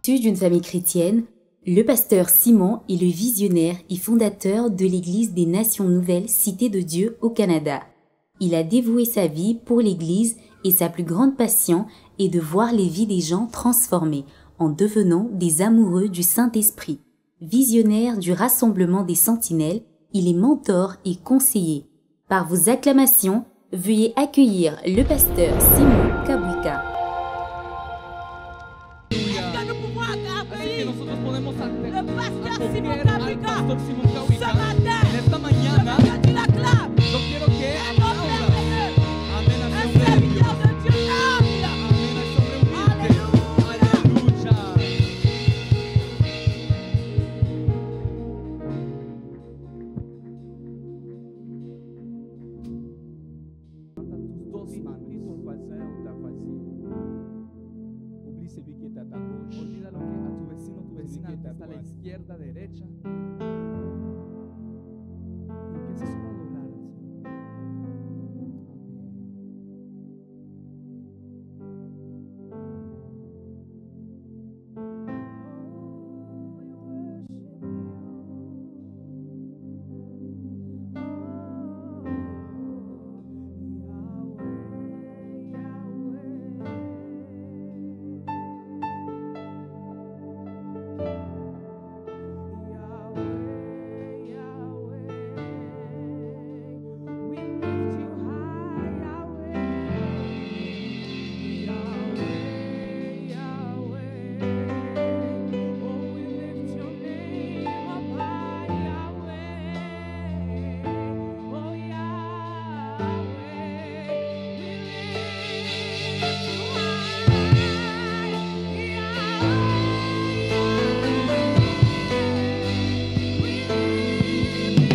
Issu d'une famille chrétienne, le pasteur Simon est le visionnaire et fondateur de l'Église des Nations Nouvelles Cité de Dieu au Canada. Il a dévoué sa vie pour l'Église et sa plus grande passion est de voir les vies des gens transformées en devenant des amoureux du Saint-Esprit. Visionnaire du Rassemblement des Sentinelles, il est mentor et conseiller. Par vos acclamations, veuillez accueillir le pasteur Simon Kabwika. Le pasteur Simon Kabwika, ce matin, je te l'acclame. Un serviteur de Dieu humble. Alléluia. Oublie ton voisin ou ta voisine. Oublie celui qui est à ta gauche. Olvida lo que a tu vecino, tu vecina, que que está está a la atrás. izquierda, derecha. Y empieza solo a adorar al Señor.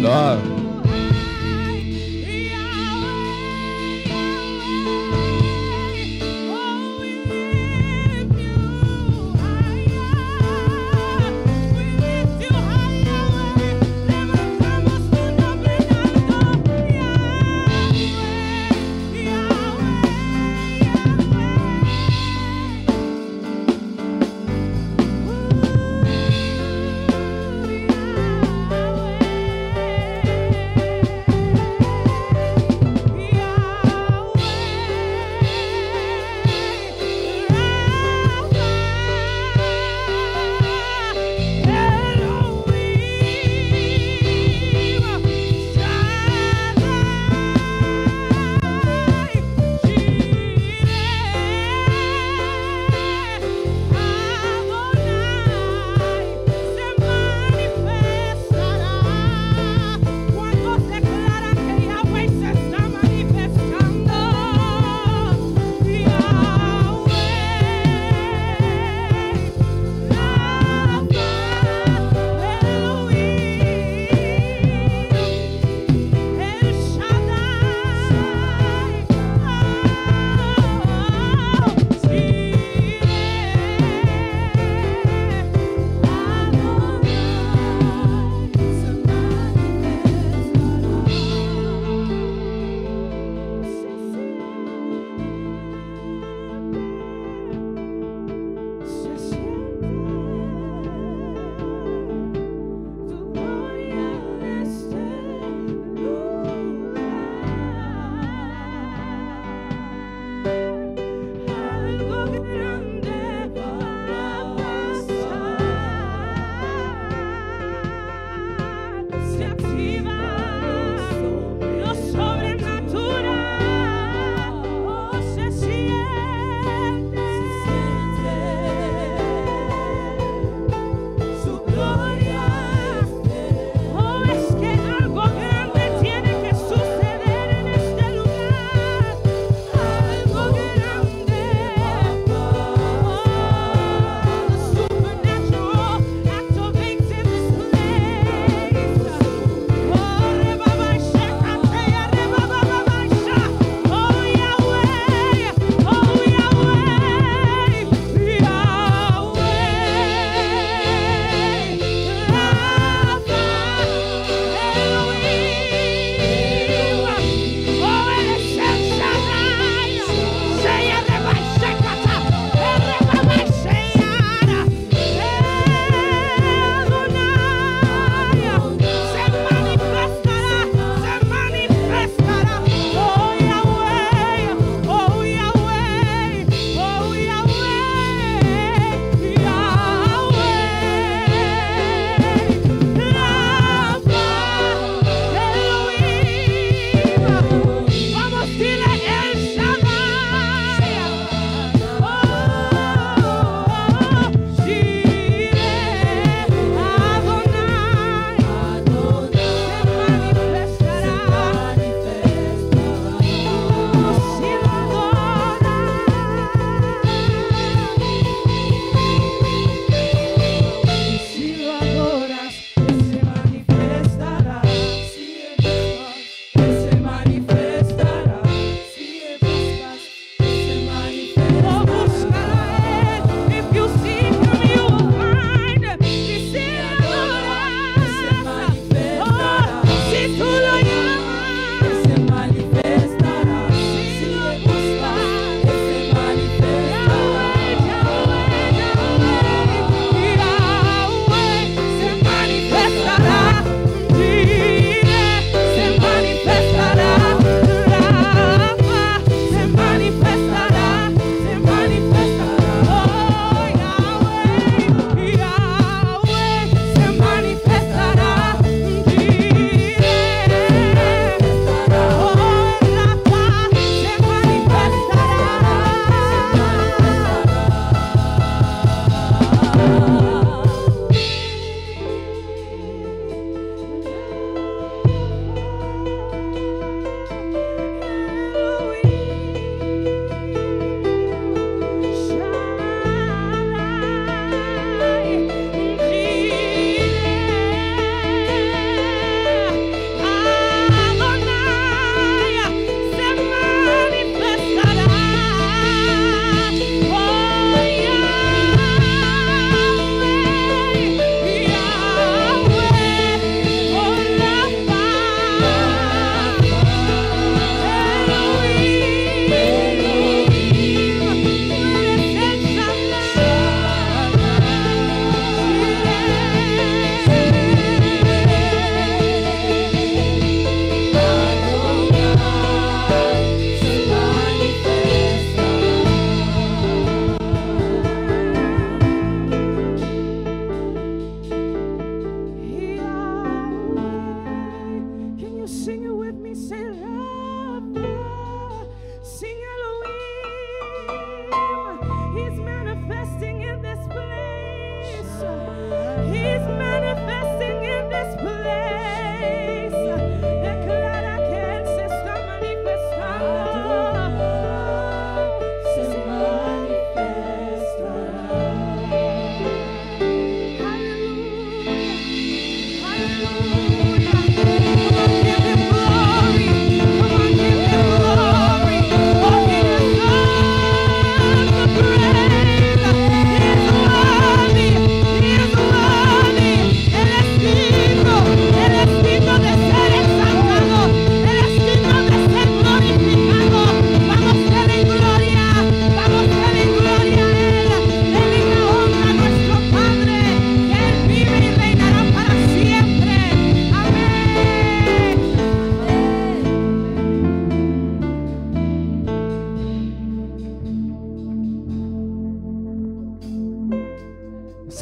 Gloire.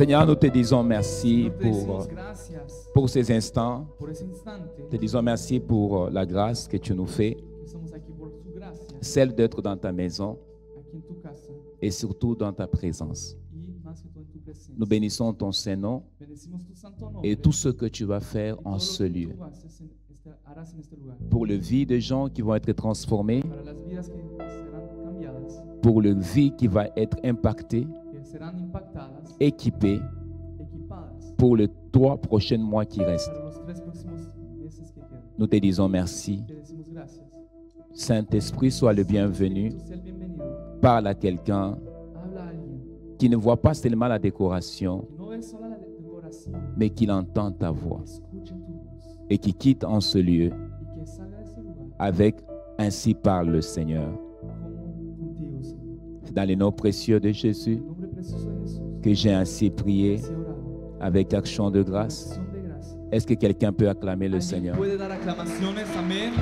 Seigneur, nous te disons merci Nosotros te decimos pour gracias ces instants. por ese instante. Te disons merci pour la grâce que tu nous fais, Que estamos aquí por su gracia, celle d'être dans ta maison aquí en tu casa et surtout dans ta présence. y más que todo en tu presencia. Nous bénissons ton Saint-Nom Bendecimos tu santo nombre et tout ce que tu vas faire y en todo ce lo que lieu. tú harás en este lugar. Pour le vie de gens qui vont être transformés, Para las vidas que serán cambiadas, pour le vie qui va être impactée, que serán impactadas, équipée equipadas pour les 3 prochains mois qui restent. para los 3 próximos meses que quedan. Nous te disons merci. Te decimos gracias. Saint-Esprit, sois le bienvenu. Tú seas el bienvenido. Parle à quelqu'un Habla a alguien qui ne voit pas seulement la décoration, que no es solo la decoración, mais qu'il entend ta voix que escuche tu voz et qui quitte en ce lieu y que salga de este lugar avec ainsi parle le Seigneur. como contigo, Señor. C'est dans le nom précieux de En Jésus el nombre precioso de Jesús, que j'ai ainsi prié así he orado. avec action de grâce. Acción de gracia. Est-ce que quelqu'un peut acclamer le ¿Alguien Seigneur? puede dar aclamaciones? Amén.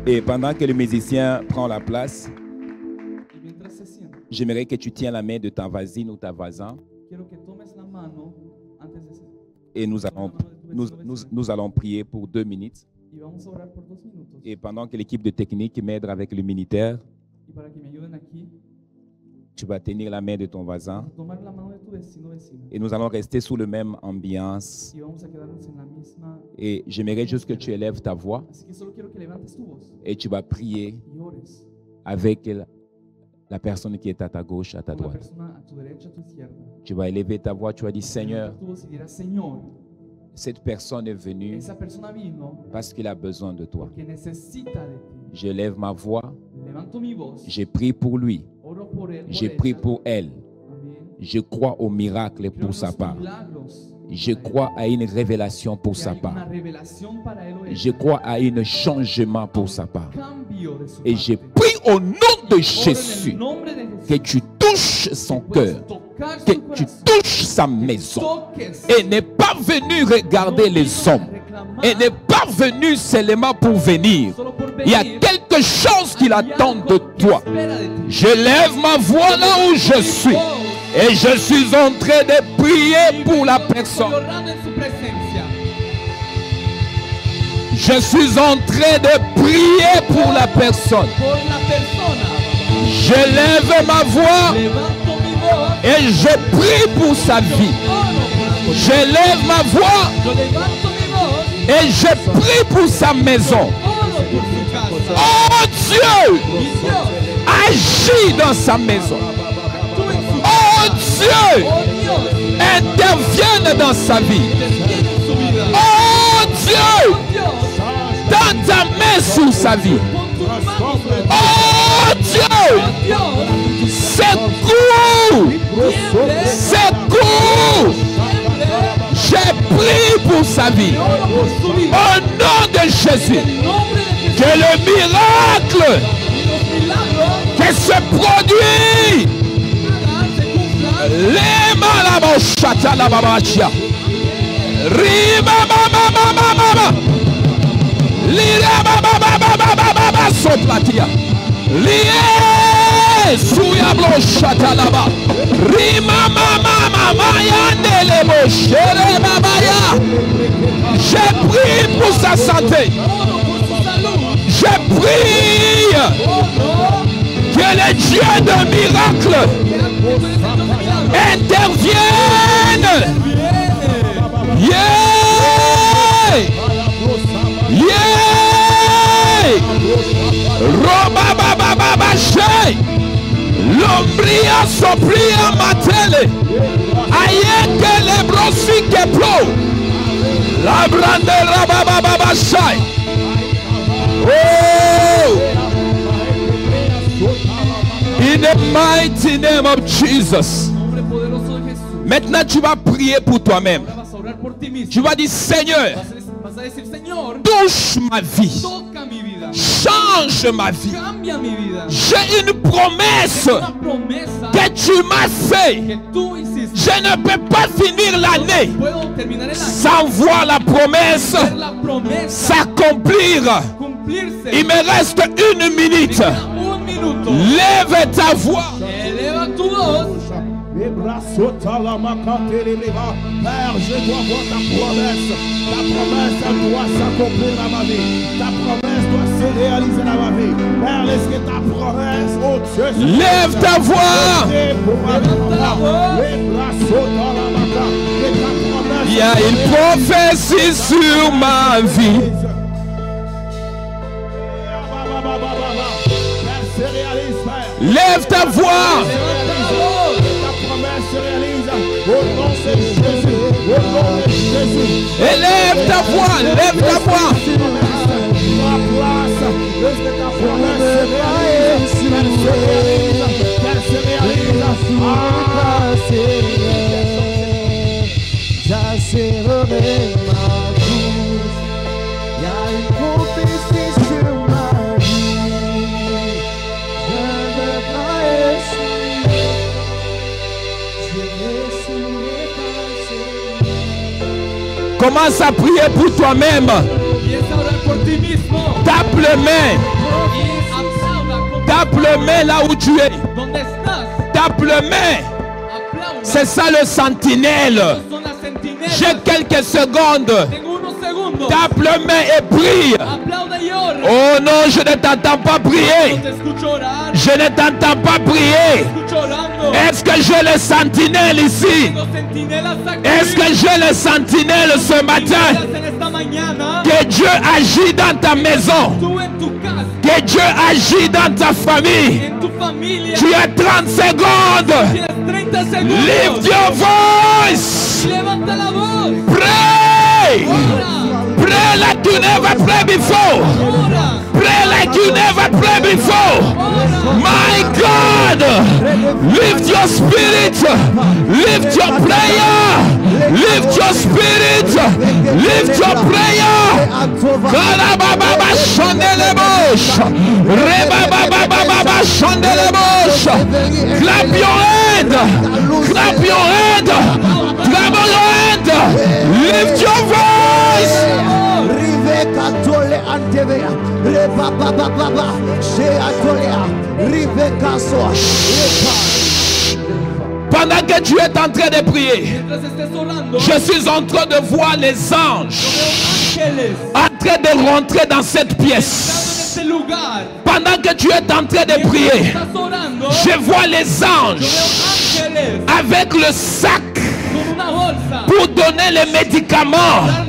Et pendant que le musicien prend la place, Y mientras se sienta, j'aimerais que tu tiens la main de ta voisine ou ta voisin quiero que tomes la mano antes de ser. et nous allons prier pour 2 minutes. Y vamos a orar por 2 minutos. Et pendant que l'équipe de technique m'aide avec le militaire, Y para que me ayuden aquí, tu vas tenir la main de ton voisin vas a tomar la mano de tu vecino vecina. et nous allons rester sous la même ambiance. Y vamos a quedarnos en la misma. Et j'aimerais juste que tu élèves ta voix Así que solo quiero que levantes tu voz et tu vas prier y ores avec la personne qui est à ta gauche, à ta con la droite. persona a tu derecha, a tu izquierda. Tu vas élever ta voix, tu vas dire, Seigneur, Levanta tu voz y dirás, Señor, cette personne est venue esa persona vino parce qu'il a besoin de toi. porque necesita de ti. Je lève ma voix, Levanto mi voz, j'ai prié pour lui, oro por él, j'ai por prié ella. pour elle. Amén. Je crois au miracle Creo pour en sa los part. milagros Je para él. crois à une révélation pour Que sa hay una part. revelación para él o ella. Je crois à un changement pour sa part. Cambio de su Et parte. je prie au nom de Oro en Jésus el nombre de Jesús. que tu touches son Puedes cœur, tocar su que tu corazón. touches sa maison. Toques. Et n'est pas venu regarder No les vino a hommes. reclamar Et n'est pas venu seulement pour venir. solo por Il y a venir. quelque chose qu'il Hay attend algo de que toi. espera de ti. Je lève ma voix là où je suis. Et je suis en train de prier pour la personne. Llorando en su presencia. Je suis en train de prier pour la personne. Por la persona. Je lève ma voix Levanto mi voz. et je prie pour sa vie. Oro por su. Je lève ma voix Yo levanto mi voz. et je prie pour sa maison. Oro por su casa. Oh Dieu, Y Dios, agis dans sa maison. tú en su Oh Dieu, Oh Dios, intervienne dans sa vie. interviene en su vida. Oh Dieu, Dios, tends ta main sur sa vie. pon tus manos sobre ti. Oh Dieu, Dios, secours, tiemble, secours. tiemble. J'ai prié pour sa vie. Oro por su vida. Au nom de Jésus, En nombre de Jesús. que le miracle Y los milagros qui se produit, se cumplan. les malabochata la babachia, rima mama mama mama, lira baba baba baba baba soplatia, lié suya blochata la ba, rima mama mama yandele bochere baba ya. J'ai prié pour sa santé. Oro por su salud. Je prie Oro que le Dieu de miracle intervienne. Yeah! Yeah! Roba baba baba shay. L'ombria sopria matele. Aye que le brosi que plo. La brandera baba baba shay. Oh! In the mighty name of Jesus. nombre poderoso de Jesús. Maintenant, tu vas prier pour toi-même. Ahora vas a orar por ti mismo. Tu vas dire, Seigneur, Vas a decir, Señor, touche ma vie. toca mi vida. Change ma vie. Cambia mi vida. J'ai une promesse Una promesa que tu m'as fait. que tú hiciste. Je ne peux pas finir l'année Puedo terminar el año. sans voir la promesse Ver la promesa s'accomplir. cumplirse. Il me reste 1 minute. Me queda minuto. Lève ta voix. Eleva tu voz. Père, je dois voir ta promesse. Ta promesse doit s'accomplir dans ma vie. Ta promesse doit se réaliser dans ma vie. Père, laisse que ta promesse, oh Dieu, lève ta voix. Il y a une prophétie sur ma vie. Lève ta voix. Élève ta voix, lève ta voix. J'assurerai ma course. Il y a une prophétie sur ma vie. Je ne vais pas échouer. Commence à prier pour toi-même. Empieza a orar por ti mismo. Tape les mains. Y aplauda con Tape les mains là où tu es. donde estás. Tape les mains. Aplauda. C'est ça le sentinelle. Son las centinelas. J'ai quelques secondes. Tengo unos segundos. Tape les mains et prie. Aplauda y ora. Oh non, je ne t'entends pas prier. No te escucho orar. Je ne t'entends pas prier. Escucho orando. Est-ce que j'ai le sentinelle ici? Tengo centinelas aquí. Est-ce que j'ai le sentinelle ce matin? Centinelas en esta mañana. Que Dieu agit dans ta maison. Tú en tu casa. Que Dieu agit dans ta famille. En tu familia. Tu as 30 secondes. Tienes 30 segundos. Lift your voice. Levanta la voz. Pray. Ora. Pray like you never prayed before. Ora. Pray like you never prayed before. My God. Lift your spirit. Lift your prayer. Lift your spirit. Lift your prayer. Kalababa chandelebosh. Rebababa chandelebosh. Clap your hand. Clap your hand. Clap your hand. Lift your voice. Rive katole antevea. Le baba baba. She atolea. Rive kaso. Pendant que tu es en train de prier, Mientras estés orando. je suis en train de voir les anges Ángeles. en train de rentrer dans cette Estando en pièce. este lugar. Pendant que tu es en train de prier, Estás orando. je vois les Yo anges veo ángeles avec le sac con una bolsa. pour donner les médicaments Dar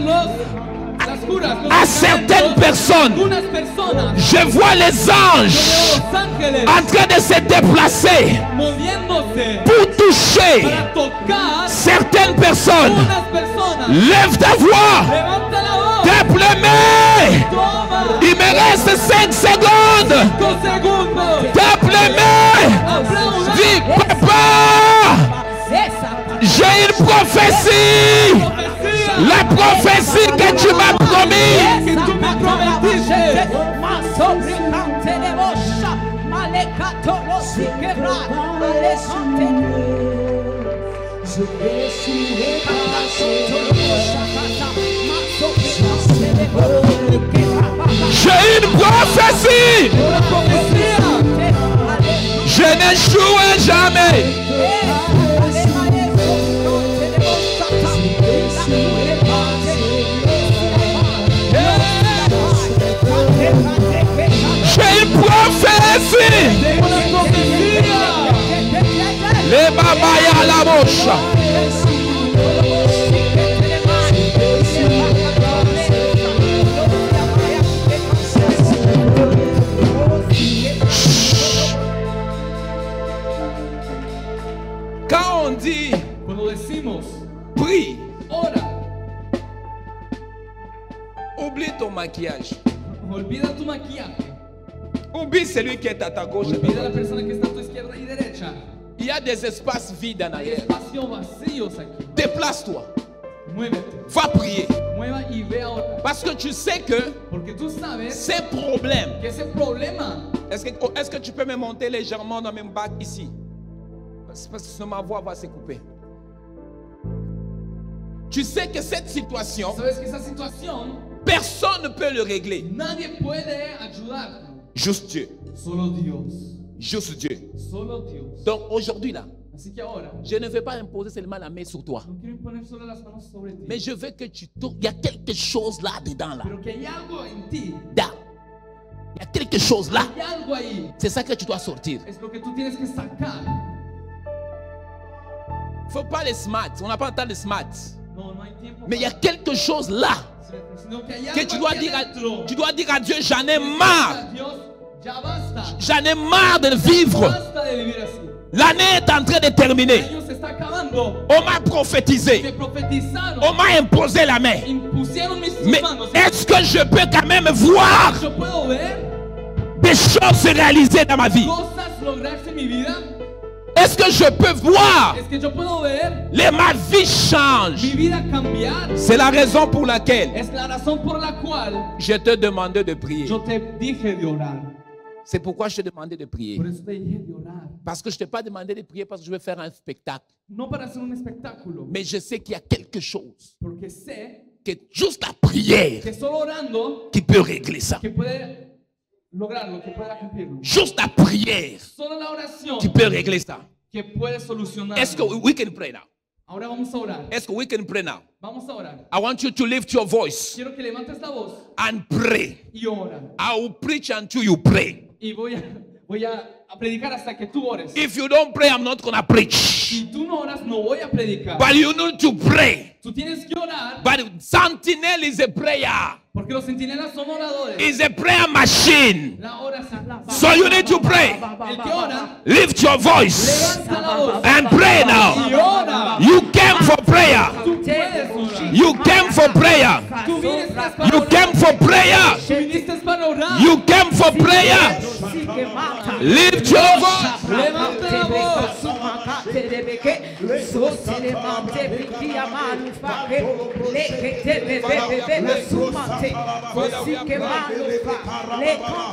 las curas, los à certaines personnes. Unas personas. Je vois les Yo anges veo los ángeles en train de se déplacer moviéndose pour toucher para tocar certaines personnes. unas personas. Lève ta voix, Levanta la voz. tape les mains. Toma. Il me reste 5 secondes. 2 segundos. Tape les mains. Aplauda. Dis, papa, j'ai une prophétie. Profecía. La prophétie que tu m'as promis. Que tú me prometiste. J'ai une prophétie. Una profecía. Je n'échouerai jamais. J'ai une prophétie. Una profecía. Les babaya la bouche. Quand on dit Cuando decimos prie, ora, oublie ton maquillage. olvida tu maquillaje. Oublie celui qui est à ta gauche. Olvida a la persona que está a tu izquierda y derecha. Il y a des espaces vides en Hay arrière. espacios vacíos aquí. Déplace-toi. Muévete. Va prier. Mueva y ve a orar. Parce que tu sais que Porque tú sabes ces problèmes. que ese problema. Est-ce que tu peux me monter légèrement dans mon bac ici? Parce que sinon ma voix va se couper. Tu sais que cette situation, Sabes que esa situación personne ne peut le régler. nadie puede ayudarte. Juste Dieu. Solo Dios. Juste Dieu. Solo Dios. Donc aujourd'hui là, Así que ahora, je ne vais pas imposer seulement la main sur toi. no quiero imponer solo las manos sobre ti, Mais je veux que tu tournes. Il y a quelque chose là dedans là. pero que hay algo en ti, Là. Il y a quelque chose là. hay algo ahí. C'est ça que tu dois sortir. Es lo que tú tienes que sacar. Faut pas les smart. On n'a pas le temps de smart. No, no hay tiempo. Mais il y a quelque chose là Sino que hay que algo tu dois aquí dire adentro. tu dois dire à Dieu, j'en ai marre. Dios, ya basta. J'en ai marre de vivre. Basta de vivir así. L'année est en train de El terminer. año se está acabando. On m'a prophétisé. Me profetizaron. On m'a imposé la main. Impusieron mis Mais manos. est-ce que je peux quand même voir Yo puedo ver des choses se réaliser dans ma vie? cosas lograrse en mi vida. Est-ce que je peux voir Es que yo puedo ver ma vie change? mi vida cambiar. C'est la raison pour laquelle Es la razón por la cual je te demandais de prier. yo te dije de orar. C'est pourquoi je te demandais de prier. Por eso te dije de orar. Parce que je ne t'ai pas demandé de prier parce que je veux faire un spectacle. No para hacer un espectáculo, Mais je sais qu'il y a quelque chose porque sé que juste la prière que solo orando qui peut régler ça. que puede lograrlo, que pueda cumplirlo. Juste la prière Solo la oración qui peut régler ça. que puede solucionar. Est-ce que we can pray now? Ahora vamos a orar. Est-ce que we can pray now? Vamos a orar. I want you to lift your voice Quiero que levantes la voz and pray. y ora. I will preach until you pray. Y voy a predicar hasta que tú ores. If you don't pray, I'm not going to preach. Si tú no oras, no voy a predicar. But you need to pray. Tú tienes que orar But sentinel is a prayer. porque los centinelas son oradores. Is a prayer machine. La oración. So you need to pray. El que ora, Lift your voice levanta la voz and pray y now. ora. You came for prayer. Tú puedes orar. You came for prayer. Tú viniste para You orar. came for prayer. Tú viniste para orar. You came for prayer. Lift your voice. Levanta la voz.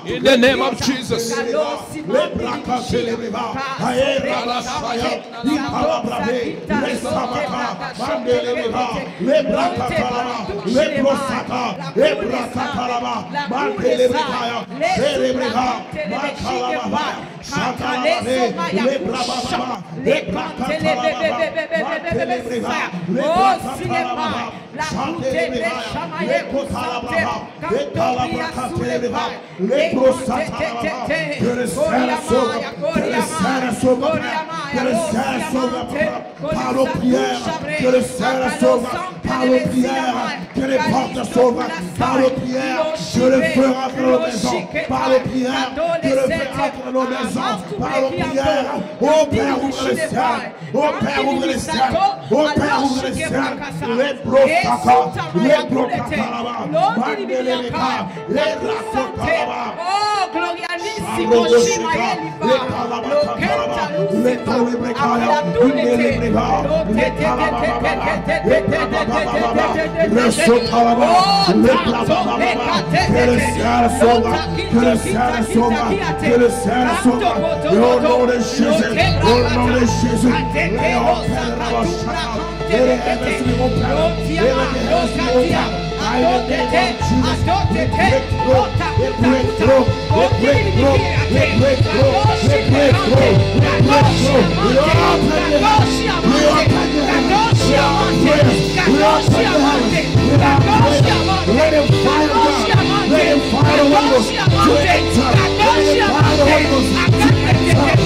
In the name of Jesus. Par nos prières, que le Seigneur sauve, par nos prières, que les portes s'ouvrent, par nos prières, que le feu rentre dans nos maisons, par nos prières, que le feu rentre dans nos maisons, par nos prières, ô Père ouvre les ciels, ô Père ouvre les ciels, ô Père ouvre les ciels, les brosaka, les brokatalaba, mandeleka, les rasotalaba, Oh, glorialissimo, Shima Elifa, Lokenta Lucifer, Abladunete, que le Seigneur sauve, que le Seigneur sauve, que le Seigneur sauve, au nom de Jésus, au nom de Jésus, let him fire down, let him fire the Holy Ghost to enter, let him fire the Holy Ghost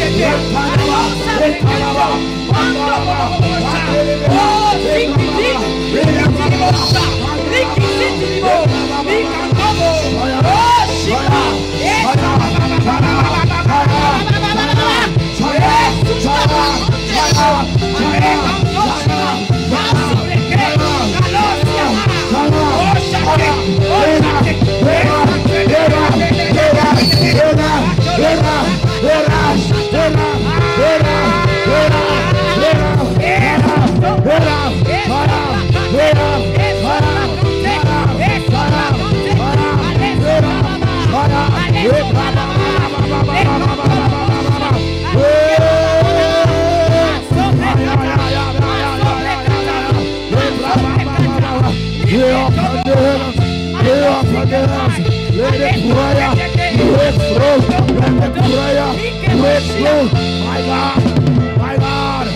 Let Breakthrough. My God. My God.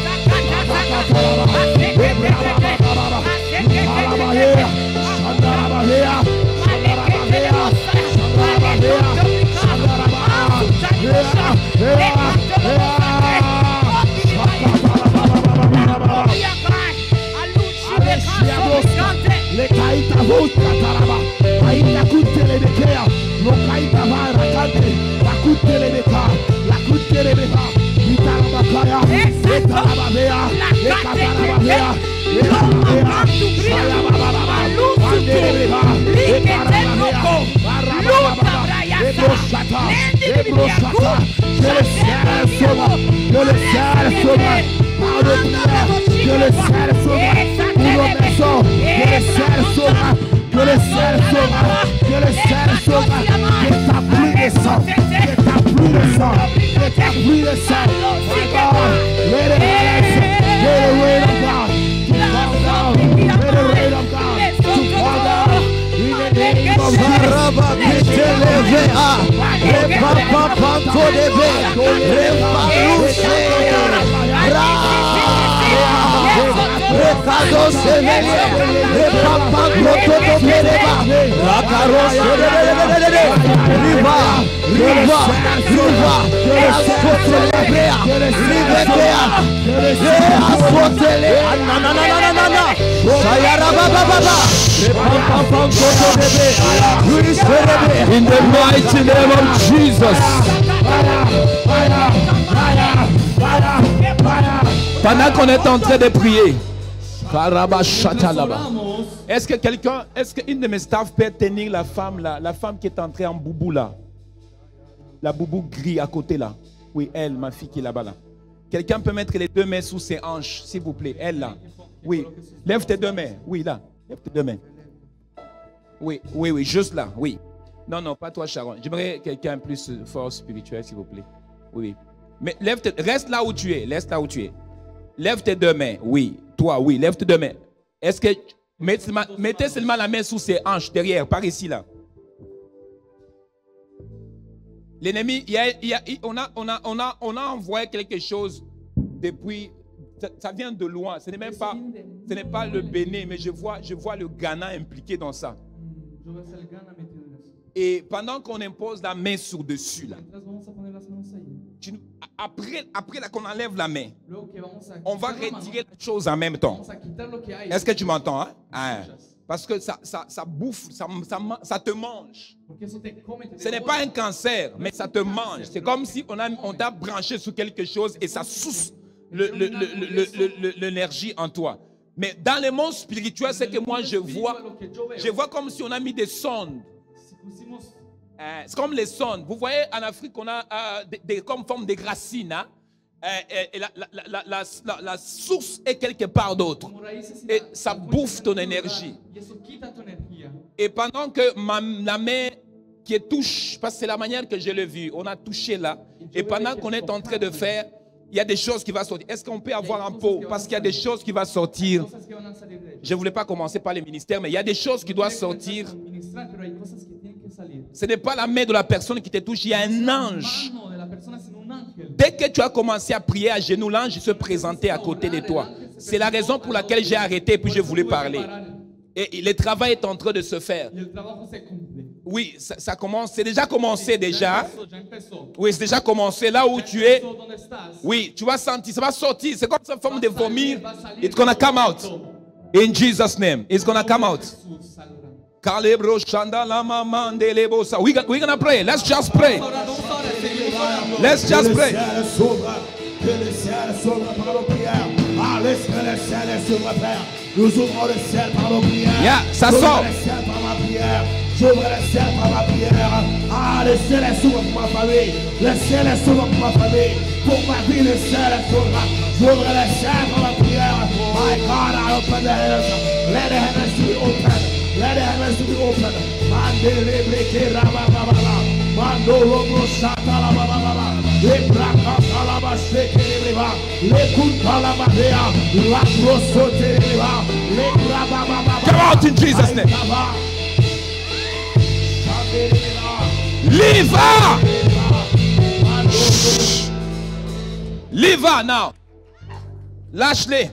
Le caita vos cataraba, caita cutte bekea, lo caita va rakante, la cutte le beka, la cutte le beka, itaraba kaya, itaraba bea, itaraba bea, itaraba que le ciel sauvera pour nos maisons, que le ciel sauvera, que le ciel sauvera, que le ciel sauvera, que ta pluie descend, que ta pluie descend, que ta pluie descend. My God, let it let the rain of God to fall down, let the rain of God to fall down. In the name of In the mighty name of Jesus. Pendant qu'on est en train de prier, est-ce que quelqu'un, est-ce qu'une de mes staffs peut tenir la femme là, la femme qui est entrée en boubou là, la boubou gris à côté là? Oui, elle, ma fille qui est là-bas là. Quelqu'un peut mettre les deux mains sous ses hanches, s'il vous plaît, elle là. Oui, lève tes deux mains. Oui, là, lève tes deux mains. Oui, oui, oui, juste là, oui. Non, non, pas toi, Sharon. J'aimerais quelqu'un plus fort spirituel, s'il vous plaît. Oui, oui. Mais lève reste là où tu es, reste là où tu es. Lève tes deux mains, oui. Toi, oui, lève tes deux mains. Est-ce que mettez seulement la main sous ses hanches, derrière, par ici, là. L'ennemi, on a envoyé quelque chose depuis. Ça vient de loin. Ce n'est même pas, ce n'est pas le Bénin, mais je vois le Ghana impliqué dans ça. Et pendant qu'on impose la main sur dessus, là, après qu'on enlève la main, on va retirer la chose en même temps. Est-ce que tu m'entends? Hein? Parce que ça bouffe, ça te mange. Ce n'est pas un cancer, mais ça te mange. C'est comme si on t'a branché sur quelque chose et ça sousse l'énergie en toi. Mais dans le monde spirituel, c'est que moi je vois comme si on a mis des sondes. C'est comme les sondes. Vous voyez, en Afrique, on a comme forme de racines. Hein? Et la source est quelque part d'autre. Et ça bouffe ton énergie. Et pendant que la main qui touche, parce que c'est la manière que je l'ai vu, on a touché là. Et pendant qu'on est en train de faire, il y a des choses qui vont sortir. Est-ce qu'on peut avoir un pot? Parce qu'il y a des choses qui vont sortir. Je ne voulais pas commencer par les ministères, mais il y a des choses qui doivent sortir. Ce n'est pas la main de la personne qui te touche, il y a un ange. Dès que tu as commencé à prier à genoux, l'ange se présentait à côté de toi. C'est la raison pour laquelle j'ai arrêté et puis je voulais parler. Et le travail est en train de se faire. Oui, ça commence, c'est déjà commencé déjà. Oui, c'est déjà commencé là où tu es. Oui, tu vas sentir, ça va sortir. C'est comme une forme de vomir. It's gonna come out. In Jesus' name, it's gonna come out. We're gonna pray. Let's just pray. Let's just pray. Que le ciel s'ouvre par nos prières. Laisse que le ciel s'ouvre, Père. Nous ouvrons le ciel par nos prières. Yeah, ça sort. Le ciel par ma prière. J'ouvre le ciel par ma prière. Le ciel s'ouvre pour ma famille. Le ciel s'ouvre pour ma famille. Pour ma vie, le ciel s'ouvre. J'ouvre le ciel par ma prière. My God, I open the heavens. Let the heavens to be open. Let the heavens to be open. Mando lobo shata la baba baba. Le braka la ba sheke le ba. Le kunta la ba dea. La prosote le ba. Le braba baba. Come out in Jesus' name. Leave her. Leave her now. Lâche-les.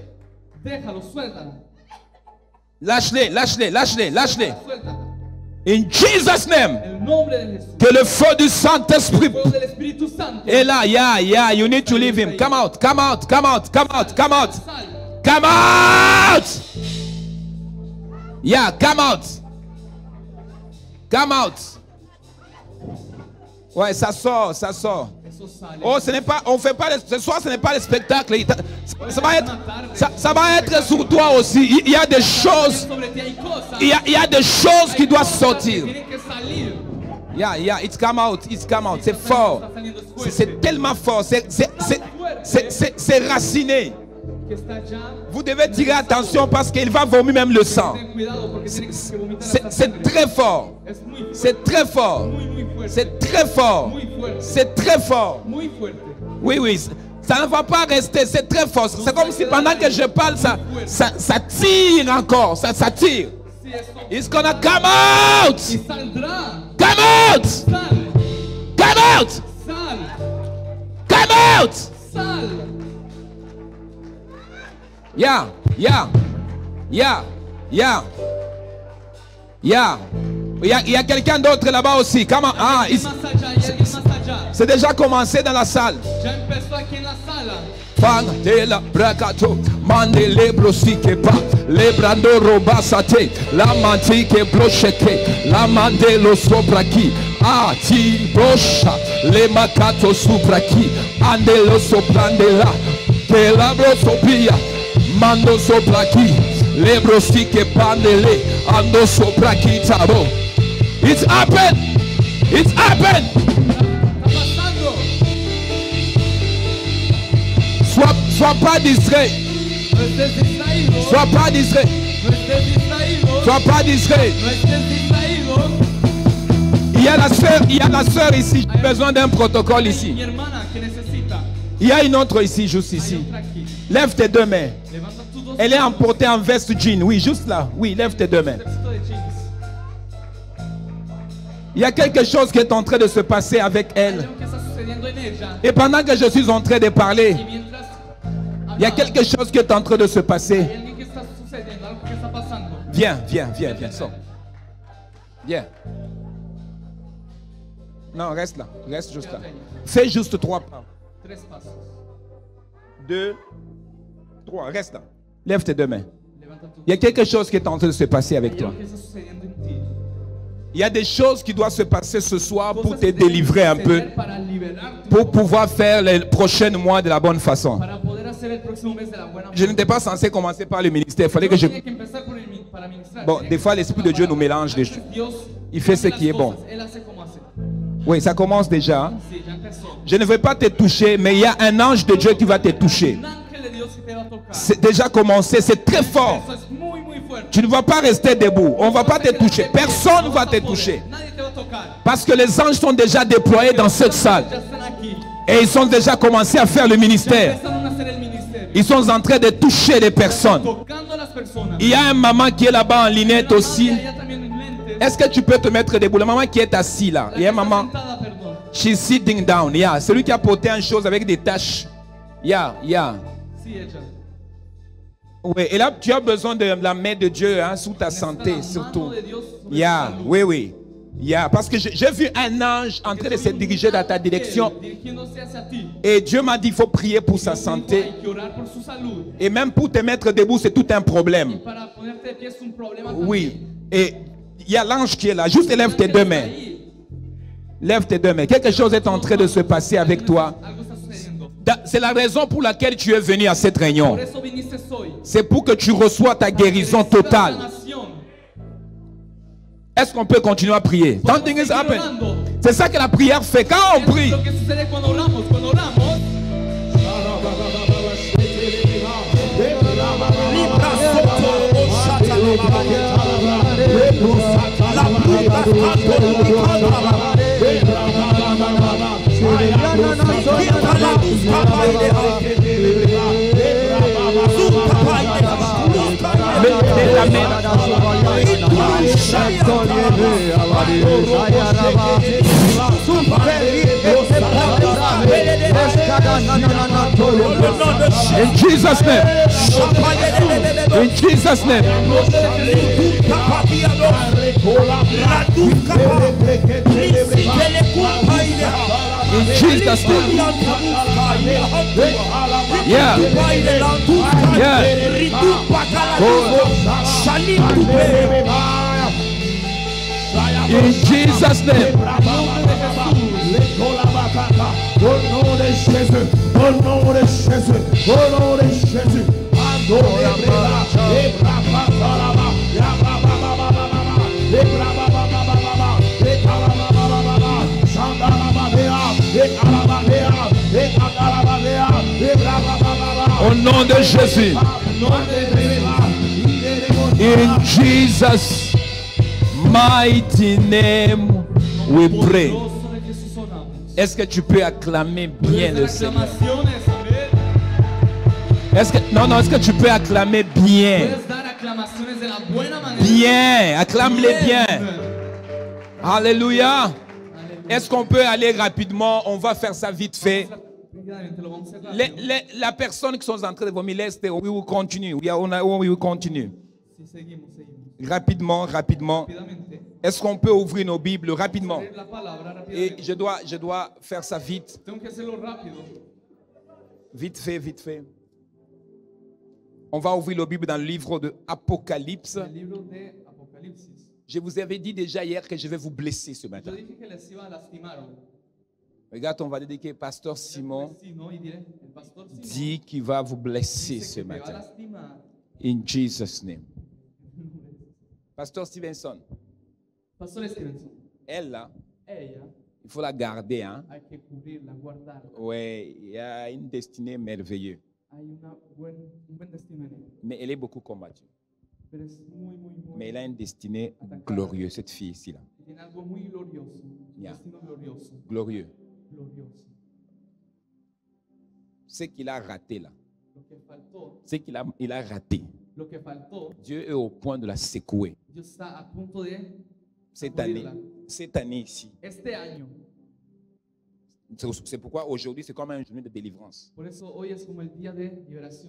Déjalo, suéltala. Lâche-les, lâche-les, lâche-les, lâche-les. Suéltala. In Jesus' name. En el nombre de Jesús. Que le feu du Saint-Esprit Fuego del Espíritu Santo. est là. Yeah, you need to leave him. Come out, come out, come out, come out, come out. Sal. Come out. Yeah, come out. Come out. Ouais, ça sort, ça sort. Eso sale. Oh, ce n'est pas, on fait pas, ce soir, ce n'est pas le spectacle. Ça va être sur toi aussi. Il y a des choses, Sobre ti hay cosas il y a des choses qui doivent sortir. que tienen que salir. Yeah, it's come out, c'est fort. C'est tellement fort, c'est raciné. Que está allá. Vous devez tirer attention parce qu'il va vomir même le sang. Ten cuidado porque tiene que vomitar esa C'est sangre. très fort. Es muy fuerte. C'est très fort. Muy fuerte. C'est très fort. Muy fuerte. C'est très fort. Muy fuerte. Oui, ça ne va pas rester, c'est très fort. C'est comme si pendant que je parle, ça tire encore, ça tire. Si esto It's gonna come out! y saldrá. Come out! Sal. Come out! Sal. Come out! Sal. Yeah. Il y a quelqu'un d'autre là-bas aussi. Comment? Ah, Alguien más allá, hay alguien más allá. c'est déjà commencé dans la salle. Ya empezó aquí en la sala. Fantela brakato mande lebro sikepa lebrando robasate la mantike blocheke la mande lo sopraki ati brosha le makato supraki ande lo soprandela que la brosopia mando sopraki lebro sike pandele ando sopraki tabo. It's happened. It's happened. Está pasando. Sois pas distrait. No estés distraído. Sois pas distrait. No estés distraído. Sois pas distrait. No estés distraído. Il y a la sœur ici. J'ai besoin d'un protocole ici. Mi hermana que necesita. Il y a une autre ici, juste Hay ici. otra aquí. Lève tes deux mains. Levanta tus dos Elle est manos. emportée en veste jean. Oui, juste là. Oui, lève tes deux mains. Ejército de jeans. Il y a quelque chose qui est en train de se passer avec Hay elle. algo que está sucediendo en ella. Et pendant que je suis en train de parler, Y mientras il y a hablaba, quelque chose qui est en train de se hay passer. alguien que está sucediendo, algo que está pasando. Viens, sors. Viens. Non, reste là. Reste juste là. Fais juste 3 pas. 3 pasos. 2, 3. Reste là. Lève tes deux mains. Levanta tus Il y a quelque chose qui est en train de se passer avec Hay toi. algo que está sucediendo en ti. Il y a des choses qui doivent se passer ce soir pour Cosas te que deben délivrer un peu, suceder para liberarte, pour pouvoir faire les prochains mois de la bonne façon. para poder hacer el próximo mes de la buena Je n'étais pas censé commencer par le ministère. Il fallait que je... Tenía que empezar por para ministrar. Bon, Tenía des que fois, empezar l'Esprit por de Dieu la nous palabra. mélange les Antes, choses. Dios Il fait ce hace qui est las bon. cosas, Él hace como hace. Oui, ça commence déjà. Sí, ya empezó. Je ne veux pas te toucher, mais il y a un ange de Dieu qui va te toucher. Un ángel de Dios que te va a tocar. C'est déjà commencé, c'est très fort. Eso es muy, muy fuerte. Tu ne vas pas rester debout. On ne va pas te toucher. Personne ne va te toucher. Nadie te va a tocar. Parce que les anges sont déjà déployés dans cette salle. Ya están aquí. Et ils ont déjà commencé à faire le Ya ministère. empezaron a hacer el ministerio. Ils sont en train de toucher les personnes. Tocando a las personas. Il y a un maman qui est là-bas en lunette aussi. Hay también en lentes. Est-ce que tu peux te mettre debout? La maman qui est assise là. Il y a un maman. Sentada, perdón. She's sitting down. Yeah. Celui qui a porté une chose avec des taches. Yeah. Sí, ella. Oui. Et là, tu as besoin de la main de Dieu hein, sous ta santé, La surtout. mano de Dios sobre Yeah. tu salud. Oui. Yeah. Parce que j'ai vu un ange en train de se diriger dans ta direction. Dirigiéndose hacia ti. Et Dieu m'a dit qu'il faut prier pour sa santé. Hay que orar por su salud. Et même pour te mettre debout, c'est tout un problème. Para ponerte de pie es un problema Oui. también. Et il y a l'ange qui est là. Juste lève tes deux mains. Ahí, Lève tes deux mains. Quelque chose est en train de se passer avec toi. algo está sucediendo. C'est la raison pour laquelle tu es venu à cette réunion. Por eso viniste hoy. C'est pour que tu reçois ta guérison totale. Sanación. Est-ce qu'on peut continuer à prier? Something is happening. C'est ça que la prière fait. Quand on prie, Lo que sucede cuando oramos. Cuando oramos, mettez la main. Super In Jesus' name. In Jesus' name. In Jesus' name. Yeah. Yeah. In Jesus' name. Au nom de Jésus, au nom de Jésus, au nom de Jésus. Au nom de Jésus. In Jesus' mighty name we pray. Est-ce que tu peux acclamer bien le Seigneur? Est-ce que tu peux acclamer bien? Bien, acclame-les bien. Alléluia. Est-ce qu'on peut aller rapidement? On va faire ça vite fait. La personne qui sont en train de vomir, we will continue. We will continue. Rapidement. Est-ce qu'on peut ouvrir nos Bibles rapidement? Et je dois faire ça vite. Vite fait. On va ouvrir nos Bibles dans le livre de Apocalypse. Je vous avais dit déjà hier que je vais vous blesser ce matin. Regarde, on va dire que Pasteur Simon dit qu'il va vous blesser ce matin. In Jesus' name. Pasteur Stevenson. Elle là, il faut la garder, hein? Oui, il y a une destinée merveilleuse. Mais elle est beaucoup combattue. Mais elle a une destinée glorieuse, cette fille ici là. Yeah. Glorieux. Ce qu'il a raté là. Ce qu'il a raté. Dieu est au point de la secouer. Cette année ici. C'est pourquoi aujourd'hui c'est comme une journée de délivrance.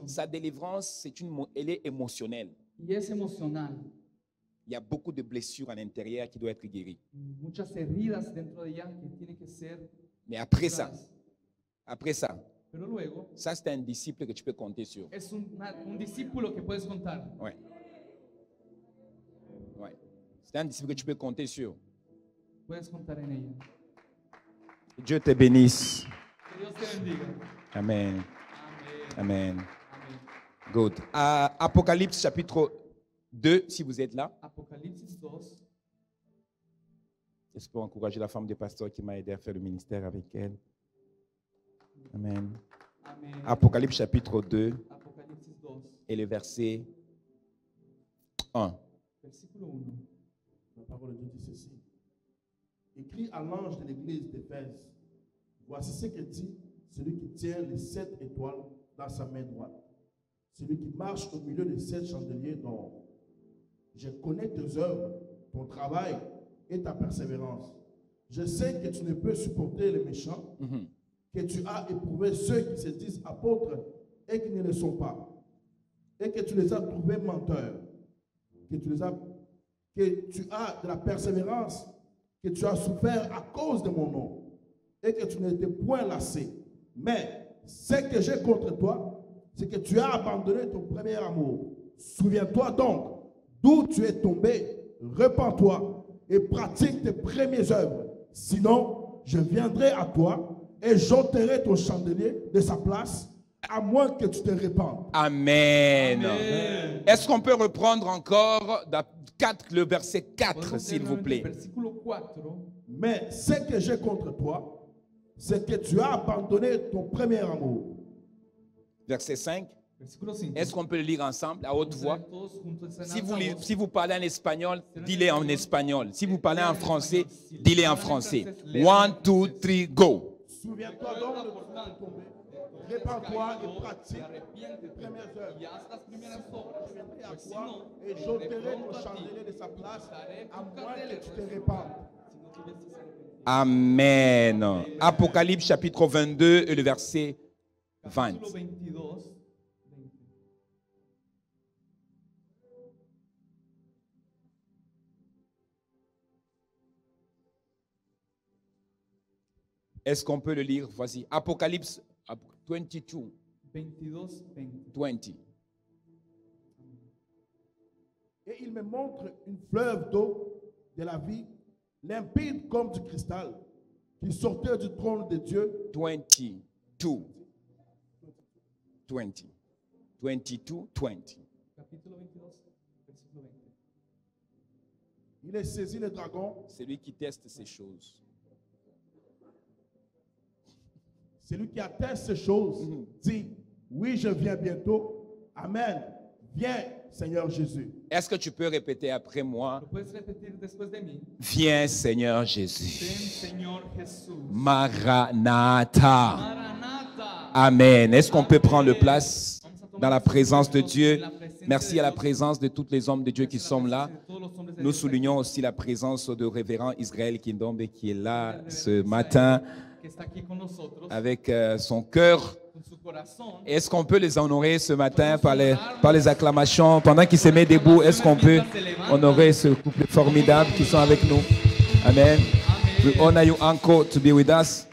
Sa délivrance, elle est émotionnelle. Il y a beaucoup de blessures à l'intérieur qui doivent être guéries. Mais après ça, ça c'est un disciple que tu peux compter sur. Ouais. C'est un disciple que tu peux compter sur. Dieu te bénisse. Amen. Amen. Good. Apocalypse chapitre 2, si vous êtes là. Est-ce pour encourager la femme de pasteur qui m'a aidé à faire le ministère avec elle? Amen. Apocalypse chapitre 2 et le verset 1. La parole de Dieu dit ceci. Écrit à l'ange de l'église d'Éphèse, voici ce que dit celui qui tient les 7 étoiles dans sa main droite, celui qui marche au milieu des 7 chandeliers d'or. Je connais tes œuvres, ton travail et ta persévérance. Je sais que tu ne peux supporter les méchants, que tu as éprouvé ceux qui se disent apôtres et qui ne le sont pas, et que tu les as trouvés menteurs, que tu as de la persévérance, que tu as souffert à cause de mon nom, et que tu n'étais point lassé. Mais ce que j'ai contre toi, c'est que tu as abandonné ton premier amour. Souviens-toi donc d'où tu es tombé, repens-toi et pratique tes premières œuvres. Sinon, je viendrai à toi et j'ôterai ton chandelier de sa place, à moins que tu te répandes. Amen. Amen. Est-ce qu'on peut reprendre encore le verset 4, s'il vous plaît? Mais ce que j'ai contre toi, c'est que tu as abandonné ton premier amour. Verset 5. Est-ce qu'on peut le lire ensemble à haute voix? Si vous parlez en espagnol, dis-le en espagnol. Si vous parlez en français, dis-le en français. 1, 2, 3, go. Souviens-toi donc de ton tombé. Répands-toi et pratique tes premières œuvres. Je viendrai à toi et j'ôterai ton chandelier de sa place, à moins que tu te répandes. Amen. Apocalypse chapitre 22 et le verset 20. Capítulo 22, 20. Est-ce qu'on peut le lire? Voici. Apocalypse 22, 22, 20. 20. Et il me montre une fleuve d'eau de la vie, limpide comme du cristal, qui sortait du trône de Dieu. 22. 20. 22, 20. Capítulo 22, versículo 20. Il a saisi le dragon, C'est lui qui teste ces choses. celui qui atteste ces choses, dit, oui, je viens bientôt. Amen. Viens, Seigneur Jésus. Est-ce que tu peux répéter après moi? ¿Lo puedes repetir después de mí? Viens, Seigneur Ven, Jésus. Señor Jesús. Maranatha. Maranatha. Amen. Est-ce qu'on peut prendre place dans la présence de Dieu? Merci à la présence de tous les hommes de Dieu qui sont là. Nous soulignons aussi la présence de révérend Israël Kindombe qui est là ce matin Que está aquí con nosotros, avec son cœur. con su corazón. Est-ce qu'on peut les honorer ce matin par les acclamations? Pendant qu'ils se mettent debout, est-ce qu'on peut honorer ce couple formidable qui sont avec nous? Amen. We honor you, uncle, to be with us.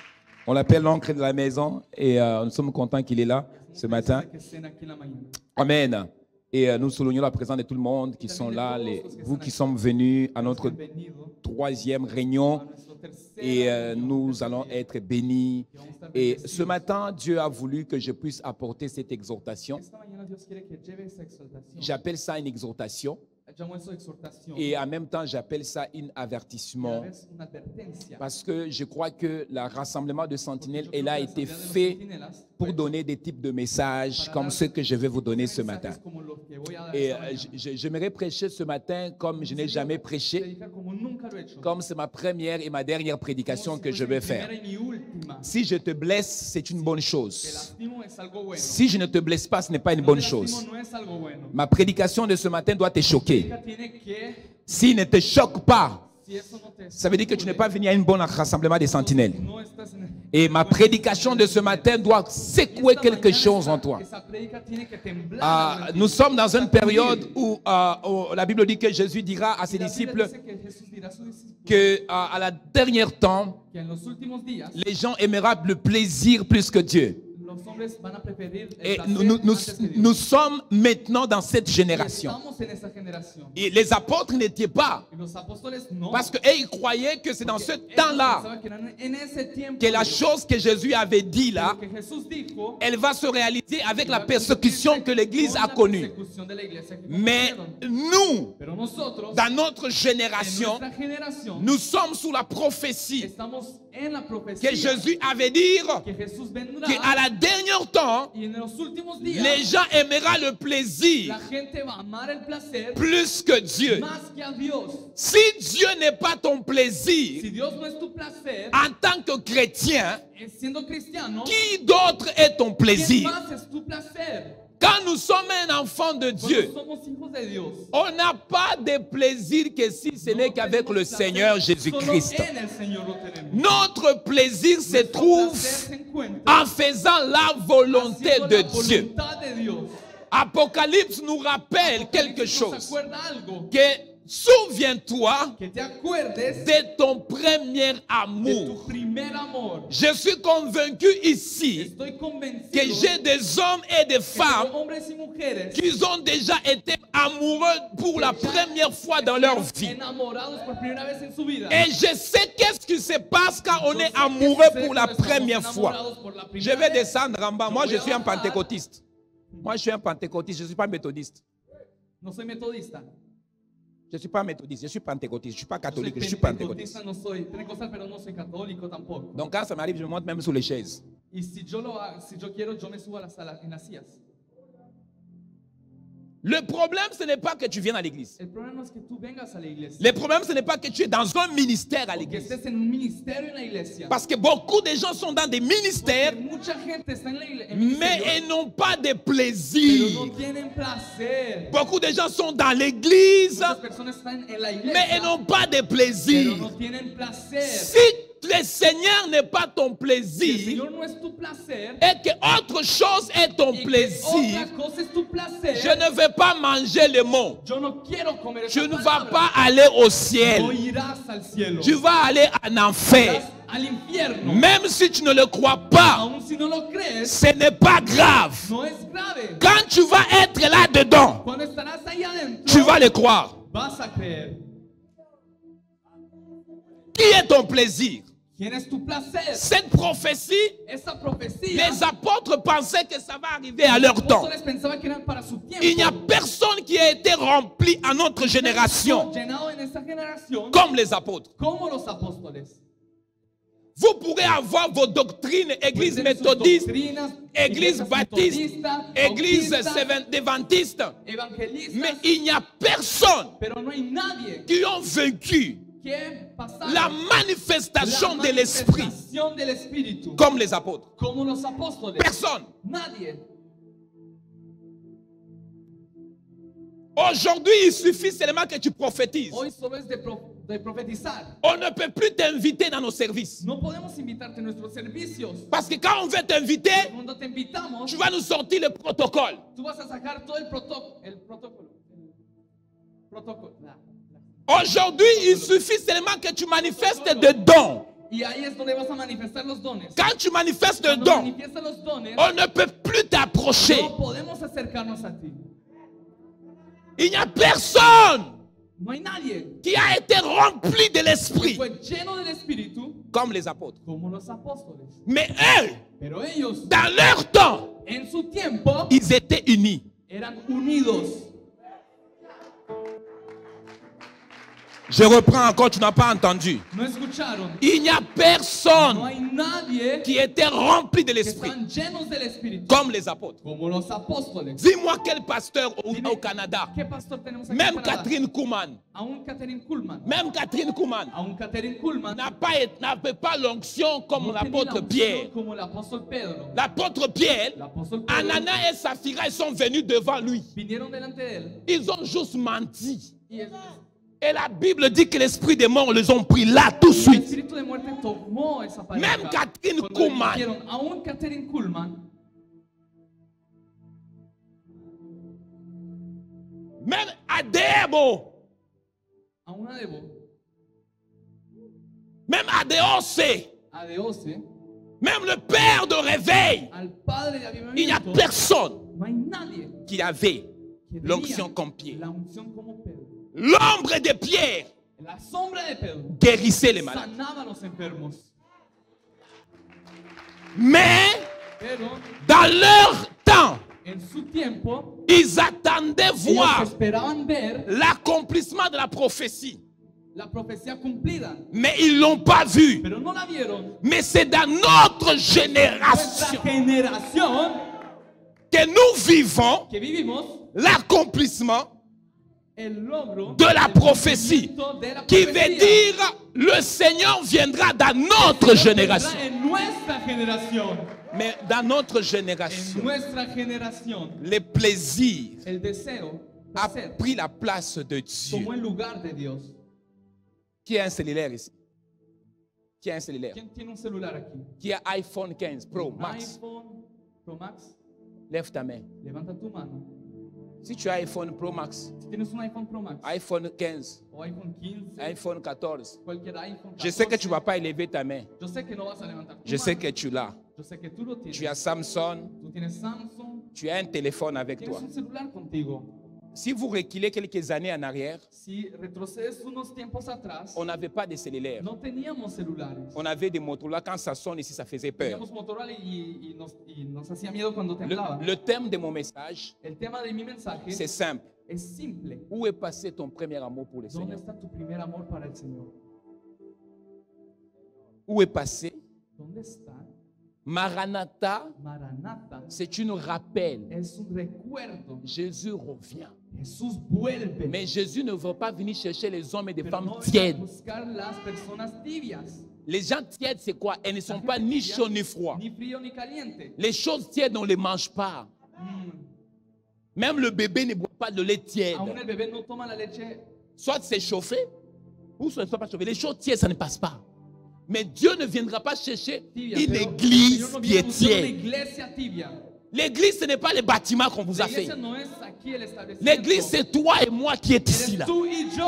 On l'appelle l'oncle de la maison et nous sommes contents qu'il est là ce matin. Que estén aquí en la mañana. Amen. Et nous soulignons la présence de tout le monde qui sont là, vous qui sommes venus à notre Bienvenido troisième réunion. a nuestro tercer Et nous allons être bénis. Et ce matin, Dieu a voulu que je puisse apporter cette exhortation. Esta mañana Dios quiere que lleve esa exaltación. J'appelle ça une exhortation. Llamo eso exhortación. Et en même temps, j'appelle ça un Y a la avertissement. vez una advertencia. Parce que je crois que le rassemblement de sentinelles, Yo elle creo a que la été asamblea de los fait centinelas pour fue donner des types de messages comme ceux que je vais vous donner ce matin. mensajes como los que voy a dar Et esta mañana. j'aimerais prêcher ce matin comme je n'ai jamais prêché, Predicar como nunca lo he hecho. comme c'est ma première et ma dernière prédication Como si que je fuese vais mi faire. primera y mi última. Si je te blesse, c'est une bonne Te chose. lastimo es algo bueno. Si je ne te blesse pas, ce n'est pas une No bonne te lastimo chose. no es algo bueno. Ma prédication de ce matin doit te choquer. Predica tiene que, S'il ne te choque pas, si eso no te ça veut dire que tu n'es pas venu à un bon rassemblement des sentinelles. no estás en Et ma prédication de ce matin doit secouer quelque chose en toi. Esa predica tiene que temblar Ah, algo en ti. nous sommes dans une période où la Bible dit que Jésus dira à ses La Biblia disciples dice que Jesús dirá a sus discípulos que à la dernière temps, que en los últimos días les gens aimeront le plaisir plus que Dieu. los hombres van a preferir el Et placer nous antes que Dios. nous sommes maintenant dans cette Y génération. estamos en esa generación. Et les apôtres n'étaient pas. Y los apóstoles no. Parce qu'ils croyaient que c'est dans ce Ellos temps-là pensaban que eran en ese tiempo que la chose que Jésus avait dit là, que Jesús dijo elle va se réaliser avec la persécution que l'Église a connue. Mais nous, Pero nosotros, dans notre en génération, nuestra generación, nous sommes sous la prophétie estamos en la profecía que Jésus avait dit que Jesús vendrá qu'à la dernière temps, y en los últimos días les gens aimeront le plaisir la gente va a amar el placer plus que Dieu. más que a Dios. Si Dieu n'est pas ton plaisir, Si Dios no es tu placer, en tant que chrétien, siendo cristiano, qui d'autre est ton ¿quién plaisir? más es tu placer? Quand nous sommes un enfant de Dieu, Cuando somos hijos de Dios, on n'a pas de plaisir que si ce n'est qu'avec le Seigneur Jésus-Christ. solo en el Señor lo tenemos. Notre plaisir se Nuestro trouve placer se encuentra en faisant la volonté haciendo de la Dieu. voluntad de Dios. Apocalypse nous rappelle quelque Apocalipsis nos chose. acuerda algo, Que souviens-toi que te acuerdes de ton premier de tu amour. primer amor. Je suis convaincu ici Estoy convencido que j'ai des hommes et des que femmes tengo hombres y mujeres qui ont déjà été amoureux pour la première fois dans leur vie. enamorados por primera vez en su vida. Et je sais qu'est-ce qui se passe quand on est amoureux pour la première fois. Je vais descendre en bas. Moi, je suis un pentecôtiste. Moi, je suis un pentecôtiste. Je ne suis pas méthodiste. No soy metodista. Je ne suis pas méthodiste. Je suis pentecôtiste. Je ne suis pas No soy catholique. Je suis pentecôtiste. pentecostista, no soy pentecostal, pero no soy católico tampoco. Donc, quand ça m'arrive, je me monte même sous les chaises. Y si yo quiero, yo me subo a la sala, en las sillas. Le problème, ce n'est pas que tu viennes à l'église. El problema no es que tú vengas a la iglesia. Le problème, ce n'est pas que tu es dans un ministère à Que l'église. estés en un ministerio en la iglesia. Parce que beaucoup de gens sont dans des ministères, Porque mucha gente está en la iglesia, mais ils n'ont pas de pero plaisir. no tienen placer. Beaucoup de gens sont dans l'église, Muchas personas están en la iglesia, mais ils n'ont pas de pero plaisir. no tienen placer. Si le Seigneur n'est pas ton Si el plaisir Señor no es tu placer, et que autre chose est ton y que plaisir, otra cosa es tu placer, je ne vais pas manger le mot. yo no quiero comer Tu esa ne vas palabra. pas aller au No ciel. irás al cielo. Tu vas aller en enfer. Irás al infierno. Même si tu ne le crois pas, Aun si no lo crees, ce n'est pas grave. no es grave. Quand tu vas être là-dedans, Cuando estarás ahí adentro, tu vas le croire. vas a creer. Qui est ton plaisir? ¿Quién es tu placer? Cette prophétie, Esa profecía, les apôtres pensaient que ça va arriver à leur los temps. apóstoles pensaban que eran para su tiempo. Il n'y a personne qui a été rempli en notre génération Llenado en esta generación comme les apôtres. como los apóstoles. Vous pourrez avoir vos doctrines, église Tienen sus méthodiste, doctrinas, église iglesias baptiste, metodistas, église bautistas, déventiste. evangelistas, Mais il n'y a personne pero no hay nadie qui ont vaincu que pasara la manifestation la de l'esprit manifestación del Espíritu comme les apôtres. como los apóstoles. Personne. Nadie. Aujourd'hui, il suffit seulement que tu prophétises. Hoy solo es de profetizar. On ne peut plus t'inviter dans nos services. No podemos invitarte a nuestros servicios. Parce que quand on veut t'inviter, Cuando te invitamos, tu vas nous sortir le protocole. tú vas a sacar todo el protocolo. Aujourd'hui, il suffit seulement que tu manifestes des dons. Y ahí es donde vas a manifestar los dones. Quand tu manifestes des Cuando dons, manifiestas los dones, on ne peut plus t'approcher. no podemos acercarnos a ti. Il n'y a personne No hay nadie qui a été rempli de que l'esprit fue lleno del Espíritu comme les apôtres. como los apóstoles. Mais eux, Pero ellos, dans leur temps, en su tiempo, ils étaient unis. eran unidos. Je reprends encore, tu n'as pas entendu. No escucharon. Il n'y a No personne hay nadie qui était rempli de que l'esprit están llenos del Espíritu comme les apôtres. como los apóstoles. Dis-moi quel pasteur Dime, au Canada, ¿Qué pastor tenemos aquí en même Canadá? Catherine Kuhlman, Aún Catherine Kuhlman. même Catherine Kuhlman Aún Catherine Kuhlman n'avait pas l'onction comme no tenía la l'apôtre unción Pierre. como el apóstol Pedro. L'apôtre Pierre, L'apóstol Pedro Anania et Saphira, ils sont venus devant lui. vinieron delante de él Ils ont juste menti. y Et la Bible dit que l'esprit des morts les ont pris là tout de el suite. espíritu de muerte tomó esa pareja. Même Catherine Cuando le Kuhlman. dijeron, aún Catherine Kuhlman, Même Adebo, aún Adebo, même Adéosé, Adeose, même le père de réveil, al padre de il n'y a avivamiento, personne no hay nadie qui avait que l'onction tenía comme Pierre. la unción como Pedro. L'ombre de Pierre La sombra de Pedro guérissait les malades. sanaba a los enfermos. Mais Pero dans leur temps, en su tiempo, ils attendaient ellos voir esperaban ver l'accomplissement de la prophétie. la profecía cumplida, Mais ils ne l'ont pas vu. pero no la vieron. Mais c'est dans notre Nuestra génération generación que nous vivons que vivimos l'accomplissement el logro de la del prophétie, cumplimiento de la qui profecía. veut dire le Seigneur viendra dans notre Vendrá génération. en nuestra generación, Mais dans notre en génération, nuestra generación, le plaisir el deseo, a placer, pris la place de Dieu. tomó el lugar de Dios. Qui a un cellulaire ici? Qui a un cellulaire? ¿Quién tiene un celular aquí? Qui a iPhone 15 Pro Max? iPhone Pro Max, Lève ta main. levanta tu mano. Si tu as iPhone Pro Max, Si tienes un iPhone Pro Max iPhone 15, o iPhone 15, iPhone 14, cualquier iPhone 14, je sais que tu ne vas pas élever ta main. yo sé que no vas a levantar tu Je sais mano. que tu l'as. Yo sé que tú lo tienes. Tu as Samsung, Tú tienes Samsung, tu as un téléphone avec tienes toi. un celular contigo. Si vous reculez quelques années en arrière, Si retrocedes unos tiempos atrás, on n'avait pas de cellulaire. no teníamos celulares. On avait des Motorola. Quand ça sonne ici, ça faisait peur. Teníamos Motorola y nos hacía miedo cuando temblaba. Le thème de mon message, El tema de mi mensaje c'est simple. es simple. Où est passé ton premier amour pour le ¿Dónde Seigneur? está tu primer amor para el Señor? Où est passé? ¿Dónde está? Maranatha, Maranatha c'est une rappel. es un recuerdo. Jésus revient. Jesús vuelve. Mais Jésus ne veut pas venir chercher les hommes et des Pero femmes no viene a tièdes. buscar las personas tibias. Les gens tièdes, c'est quoi? Elles ne sont pas ni chauds ni froids. Ni frío ni caliente. Les choses tièdes, on ne les mange pas. Même le bébé ne boit pas de lait tiède. Aún el bebé no toma la leche. Soit c'est chauffé, ou soit ce n'est pas chauffé. Les choses tièdes, ça ne passe pas. Mais Dieu ne viendra pas chercher tibia, une pero el église Señor no qui viene a est buscar una tiède. iglesia tibia. L'église, ce n'est pas les bâtiments qu'on vous La a fait. iglesia no es aquí el establecimiento. L'église, c'est toi et moi qui est ici Eres là. tú y yo.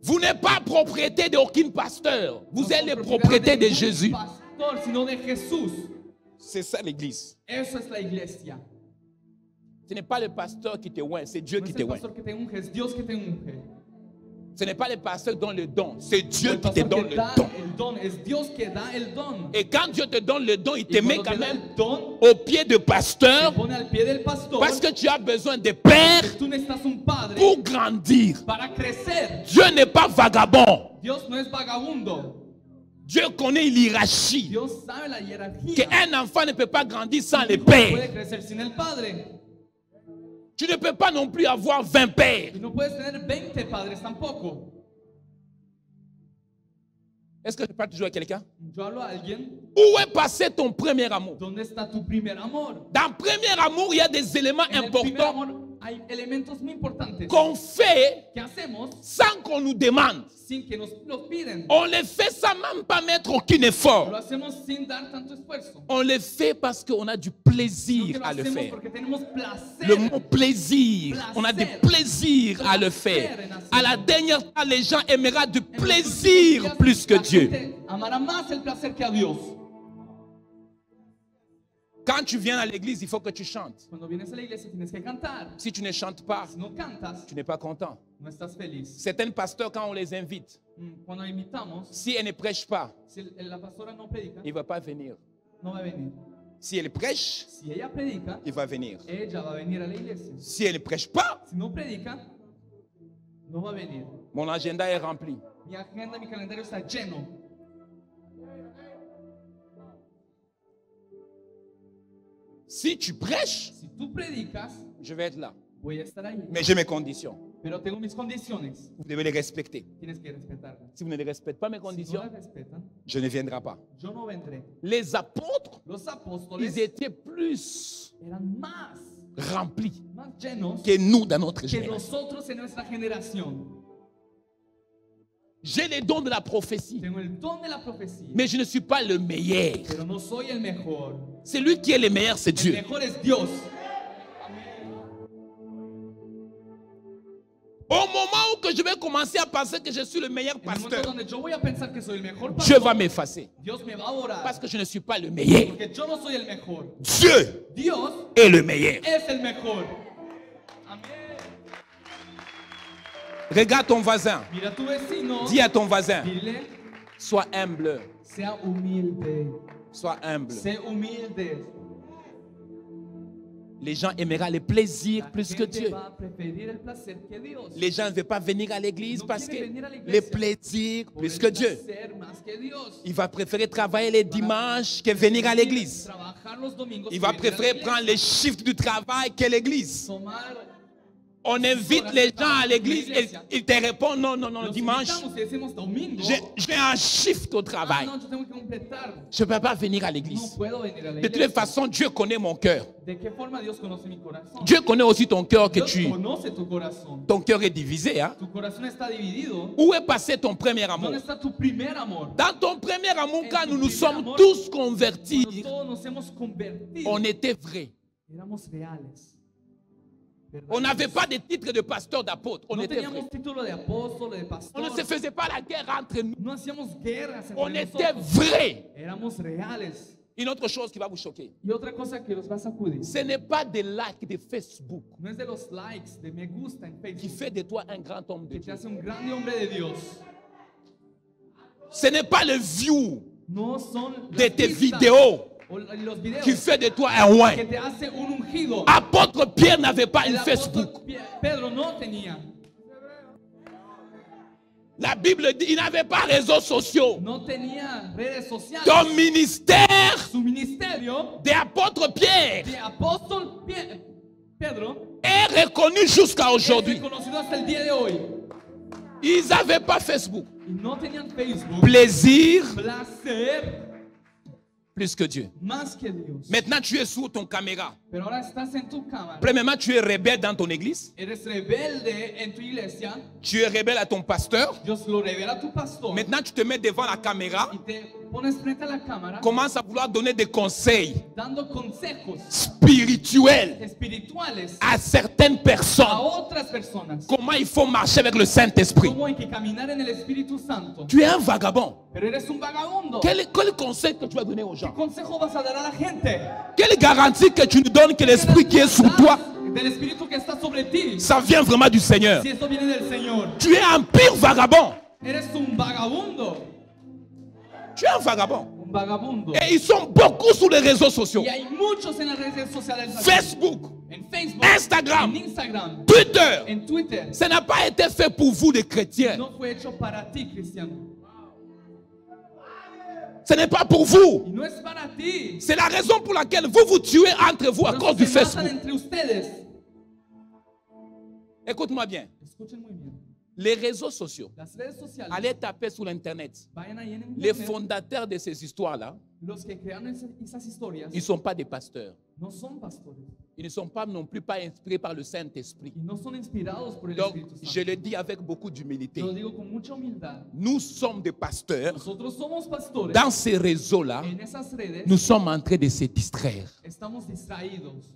Vous n'êtes pas propriété d'aucun pasteur. Vous No êtes son les propiedad propriétés de ningún Jésus. pastor, sino de Jesús. C'est ça l'église. Eso es la iglesia. Ce n'est pas le pasteur qui te oint, c'est Dieu No qui es te el oint. pastor que te unge, es Dios que te unge. Ce n'est pas le pasteur qui donne le don, c'est O Dieu el qui te pastor donne que le da don. el don, es Dios que da el don. Et quand Dieu te donne le don, il te Y met cuando quand te da même el don, au pied de te pasteur pone al pie del pastor. parce que tu as besoin de pères Tú necesitas un padre pour grandir. para crecer. Dieu n'est pas vagabond. Dios no es vagabundo. Dieu connaît l'hierarchie. Dios sabe la hierarquía. Qu'un enfant ne peut pas grandir sans les Un hijo no pères. puede crecer sin el padre. Tu ne peux pas non plus avoir 20 pères. Y no puedes tener 20 padres tampoco. Est-ce que je parle toujours à quelqu'un? Yo hablo a alguien. Où est passé ton premier amour? ¿Dónde está tu primer amor? Dans le premier amour, il y a des éléments En el primer importants amor hay elementos muy importantes qu'on fait que hacemos sans qu'on nous demande. sin que nos los piden. On les fait sans même pas mettre aucun Lo effort. hacemos sin dar tanto esfuerzo. On les fait parce qu'on a du Sino que plaisir lo à le hacemos faire. porque tenemos placer. Le mot plaisir, on a du plaisir à le faire. À la dernière temps, les gens aimeront du En los plaisir últimos días, plus que la Dieu. gente amará más el placer que a Dios. Quand tu viens à l'église, il faut que tu chantes. Cuando vienes a la iglesia tienes que cantar. Si tu ne chantes pas, Si no cantas, tu n'es pas content. no estás feliz. Certains pasteurs, quand on les invite, Cuando invitamos, si elles ne prêchent pas, si la pastora no predica, il ne va pas venir. no va a venir. Si elle prêche, Si ella predica, il va venir. ella va a venir a la iglesia. Si elle ne prêche pas, Si no predica, no va a venir. mon agenda est rempli. Mi agenda, mi calendario está lleno. Si tu prêches, Si tú predicas, je vais être là. voy a estar ahí. Mais j'ai mes conditions. Pero tengo mis condiciones. Vous devez les respecter. Tienes que respetarlas. Si vous ne les respectez pas, mes Si no conditions, las respetan, je ne viendrai pas. yo no vendré. Les apôtres, Los apóstoles ils étaient plus eran más remplis llenos que nous dans notre que génération. nosotros en nuestra generación. J'ai les dons de la prophétie, Tengo el don de la profecía, mais je ne suis pas le meilleur. pero no soy el mejor. C'est lui qui est le meilleur, c'est El Dieu. mejor es Dios. Au moment où que je vais commencer à penser que je suis le meilleur En el momento pasteur, donde yo voy a pensar que soy el mejor Dieu va pastor, m'effacer Dios me va a orar. parce que je ne suis pas le meilleur. Porque yo no soy el mejor. Dieu Dios est le meilleur. es el mejor. Amén. Regarde ton voisin. Mira a tu vecino. Dis à ton voisin, Dile, sois humble. sea humilde. Sois humble. Sé humilde. Les gens aimeront le plaisir La plus que gente Dieu. va a preferir el placer que Dios. Les gens ne veulent pas venir à l'église No parce que quieren venir a la le iglesia plaisir Por plus el que Dieu. placer más que Dios. Il va préférer travailler les dimanches que venir à l'église. Trabajar los domingos Il que va venir a la préférer iglesia. prendre les chiffres du travail que l'église. Tomar. On invite les gens à l'église et ils te répondent non, non, non, Los dimanche, invitamos y decimos domingo. j'ai un shift au travail. No, yo tengo que completar. Je ne peux pas venir à No l'église. puedo venir a la De toutes les iglesia. façons, Dieu connaît mon cœur. ¿De qué forma Dios conoce mi corazón? Dieu connaît aussi ton cœur que Dios conoce tu corazón. ton cœur est divisé. Hein? Tu corazón está dividido. Où est passé ton premier amour? ¿Dónde está tu primer amor? Dans ton premier amour, quand nous nous primer sommes amor, tous convertis, Cuando todos nos hemos convertido, on était vrais. éramos reales. On n'avait pas de titre de pasteur, d'apôtre. On No était vrais. teníamos título de apóstol, de On pastor. ne se faisait pas la guerre entre nous. No hacíamos guerras entre On était nosotros. vrais. Éramos reales. Une autre chose qui va vous choquer. Y otra cosa que los va a sacudir. Ce n'est pas des likes de Facebook No es de los likes, de me gusta en qui Facebook, fait de toi un grand homme de que te Dieu. hace un grande hombre de Dios. Ce n'est pas le view No son de las tes vistas vidéos o los videos qui fait de toi un oin. que te hace un ungido. Apôtre Pierre n'avait pas El une Facebook. apóstol Pedro no tenía. La Bible dit il n'avait pas réseaux sociaux. No tenía redes sociales. Ton ministère Su ministerio d'apôtre Pierre de apóstol Pedro est reconnu jusqu'à es aujourd'hui. reconocido hasta el día de hoy. Ils n'avaient pas Facebook. Y no tenían Facebook. Plaisir Placer plus que Dieu. más que Dios. Maintenant, tu es sous ton caméra. Pero ahora estás en tu cámara. Premièrement, tu es rebelle dans ton église. Eres rebelde en tu iglesia. Tu es rebelle à ton pasteur. Dios lo revela a tu pastor. Maintenant, tu te mets devant la caméra. Y te pones frente a la cámara. Commence à vouloir donner des conseils Dando consejos spirituels espirituales à certaines a personnes. otras personas. Comment il faut marcher avec le Saint-Esprit. Cómo hay que caminar en el Espíritu Santo. Tu es un vagabond. Pero eres un vagabundo. Quel conseil que tu vas donner aux ¿Qué gens? consejo vas a dar a la gente? Quelle garantie que tu nous donnes que l'Esprit qui est sur toi, Del Espíritu que está sobre ti. ça vient vraiment du Seigneur? Si esto viene del Señor. Tu es un pire vagabond. Eres un vagabundo. Tu es un vagabond. Un vagabundo. Et ils sont beaucoup sur les réseaux sociaux. Y hay muchos en las redes sociales. Facebook, En Facebook. Instagram, En Instagram. Twitter. En Twitter. Ça n'a pas été fait pour vous les chrétiens. No fue hecho para ti, cristiano. Ce n'est pas pour vous. Y no es para ti. C'est la raison pour laquelle vous vous tuez entre vous à Pero cause du se matan Facebook. entre ustedes. Écoute-moi bien. Escuchen muy bien. Les réseaux sociaux. Las redes sociales. Allez taper sur l'internet. Vayan ahí en Les internet. fondateurs de ces histoires-là, Los que crearon esas historias ils ne sont pas des pasteurs. no son pastores. Ils ne sont pas non plus pas inspirés par le Saint-Esprit. Y no son inspirados por el Donc, Espíritu Santo. je le dis avec beaucoup d'humilité. Yo lo digo con mucha humildad. Nous sommes des pasteurs. Nosotros somos pastores. Dans ces réseaux-là, En esas redes nous sommes en train de se distraire. estamos distraídos.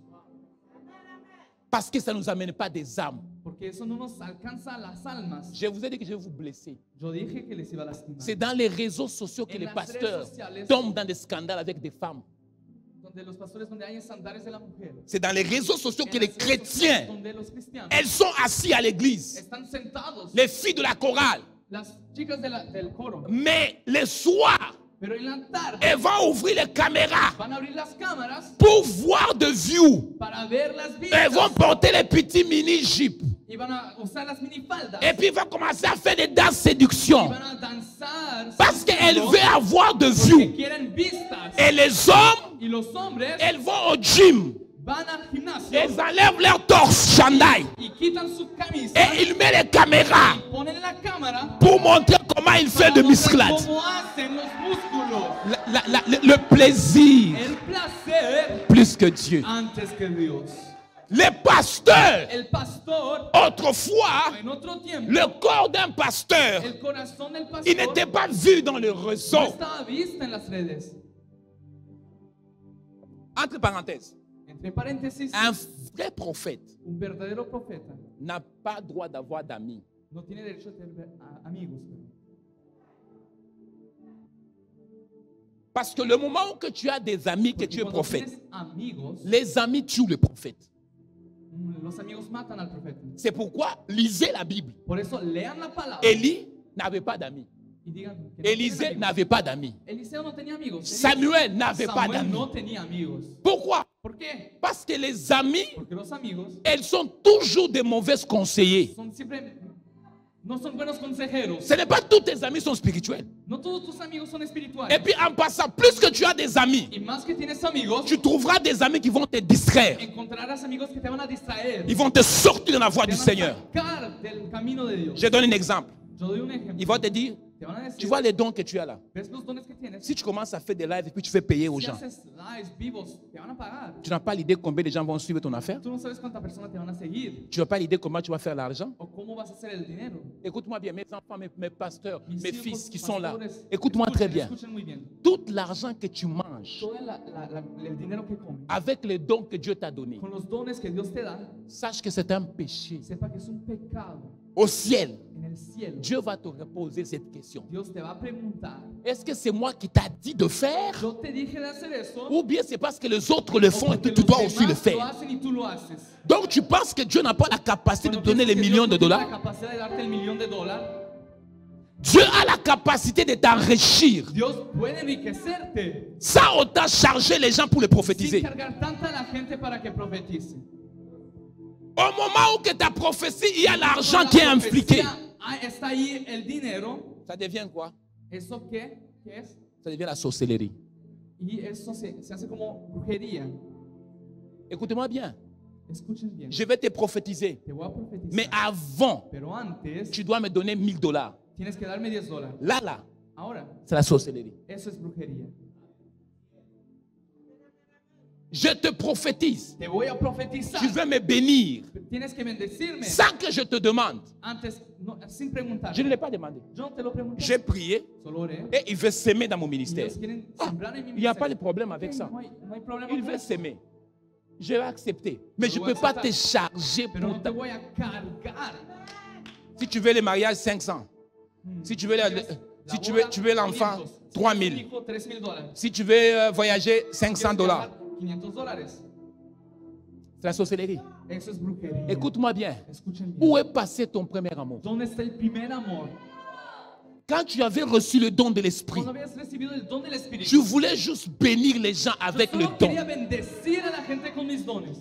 Parce que ça ne nous amène pas des âmes. Porque eso no nos alcanza las almas. Je vous ai dit que je vais vous blesser. Yo dije que les iba a lastimar. C'est dans les réseaux sociaux que En les las pasteurs redes sociales, tombent dans des scandales avec des femmes. Donde los pastores, donde hay estándares de la mujer. C'est dans les réseaux sociaux que En les las redes chrétiens, sociales donde los cristianos elles sont assis à l'église. están sentados. Les filles de la chorale. Las chicas del coro. Mais les soirs, Pero en la tarde elles vont ouvrir les caméras van a abrir las cámaras pour voir de view. para ver las Elles vont vistas. porter les petits mini-jeeps. Y van a usar las minifaldas. Et puis ils vont commencer à faire des danses Y séduction. van a danzar. Parce qu'elles sensudos, veulent avoir de porque view. quieren vistas. Et les hommes, Y los hombres elles vont au gym. van al gimnasio Elles enlèvent leur torse chandail. y quitan su camisa Et ils mettent les caméras y ponen la cámara pour montrer comment ils font para de mostrar musclades. cómo hacen los músculos. Le plaisir El placer plus que Dieu. antes que Dios. Les pasteurs, El pastor, autrefois, en otro tiempo, le corps d'un pasteur, el corazón del pastor il n'était pas vu dans le no réseau. estaba visto en las redes. Entre parenthèses, Entre paréntesis, un vrai prophète un verdadero profeta n'a pas droit d'avoir d'amis. no tiene derecho a tener amigos. Parce que le moment où que tu as des amis, que Porque tu es cuando prophète, tienes amigos, les amis tuent le prophète. los amigos matan al profeta. C'est pourquoi lisez la Bible. Por eso lean la palabra Élie n'avait pas d'amis. y digan que no Élisée tienen amigos. n'avait pas d'amis. Eliseo no tenía amigos. Samuel n'avait pas Samuel d'amis. no tenía amigos. Pourquoi? ¿Por qué? Parce que les amis, Porque los amigos elles sont toujours des mauvais conseillers. son siempre no son buenos consejeros. Ce n'est pas tous tes amis sont spirituels. No todos tus amigos son espirituales. Et puis en passant, plus que tu as des amis, Y más que tienes amigos, tu trouveras des amis qui vont te distraire. encontrarás amigos que te van a distraer. Ils vont te sortir de la voie Te du van a Seigneur. sacar del camino de Dios. Je donne un exemple. Yo doy un ejemplo. Ils vont te dire, Te van a decir, tu vois les dons que tu as là. ¿ves los dones que tienes? Si tu commences à faire des lives et puis tu fais payer aux Si gens, haces lives vivos, te van a pagar. tu n'as pas l'idée combien de gens vont suivre ton affaire. Tú no sabes cuántas personas te van a seguir Tu n'as pas l'idée comment tu vas faire l'argent. o cómo vas a hacer el dinero. Écoute-moi bien, mes enfants, mes pasteurs, Mis mes hijos, fils qui sont là. pastores, Écoute-moi très bien. Escuchen muy bien. Tout l'argent que tu manges Todo el dinero que comes, avec les dons que Dieu t'a donnés, con los dones que Dios te da, sache que c'est un péché. sepa que es un pecado. Au ciel, En el cielo, Dieu va te reposer cette question. Dios te va a preguntar, Est-ce que c'est moi qui t'a dit de faire? yo te dije de hacer eso, Ou bien c'est parce que les autres le o font et que porque tu los dois aussi le demás lo faire? hacen y tú lo haces. Donc tu penses que Dieu n'a pas la capacité de Cuando donner les piensas que millions Dios de no tiene dollars? la capacidad de darte el millón de dólares, Dieu a la capacité de t'enrichir Dios puede enriquecerte sans autant charger les gens pour les sin prophétiser. cargar tanta a la gente para que profetice. Au moment où que ta prophétie, il y a l'argent Cuando qui est la impliqué. profecía, está ahí el dinero. Ça devient quoi? ¿Eso qué? ¿Qué es? Ça devient la sorcellerie. Y eso se hace como brujería. Écoutez-moi bien. Escuchen bien. Je vais te prophétiser. Te voy a profetizar. Mais avant, Pero antes, tu dois me donner 1000 dollars. tienes que darme $10. Là, Ahora, c'est la sorcellerie. eso es brujería. Je te prophétise. Te voy a profetizar. Tu veux me bénir Tienes que bendecirme. sans que je te demande. Antes, no, sin preguntar. Je ne l'ai pas demandé. Yo no te lo pregunté. J'ai prié Solo oré. et il veut s'aimer dans mon Y ministère. ellos quieren sembrar en mi Il n'y a pas de ministerio. problème avec ça. No hay problema Il con veut eso. s'aimer. Je vais accepter. Mais je ne voy peux a pas aceptar. te charger Pero pour no te ta... voy a cargar. Si tu veux les mariages, 500. Si tu veux si tu veux l'enfant, 3000. $3,000. Si tu veux voyager, $500. $500. C'est la sorcellerie. Eso es brujería. Écoute-moi bien. Escuchen bien. Où est passé ton premier amour? ¿Dónde está el primer amor? Quand tu avais reçu le don de l'esprit, Cuando habías recibido el don del Espíritu. tu voulais juste bénir les gens avec Yo le solo don. quería bendecir a la gente con mis dones.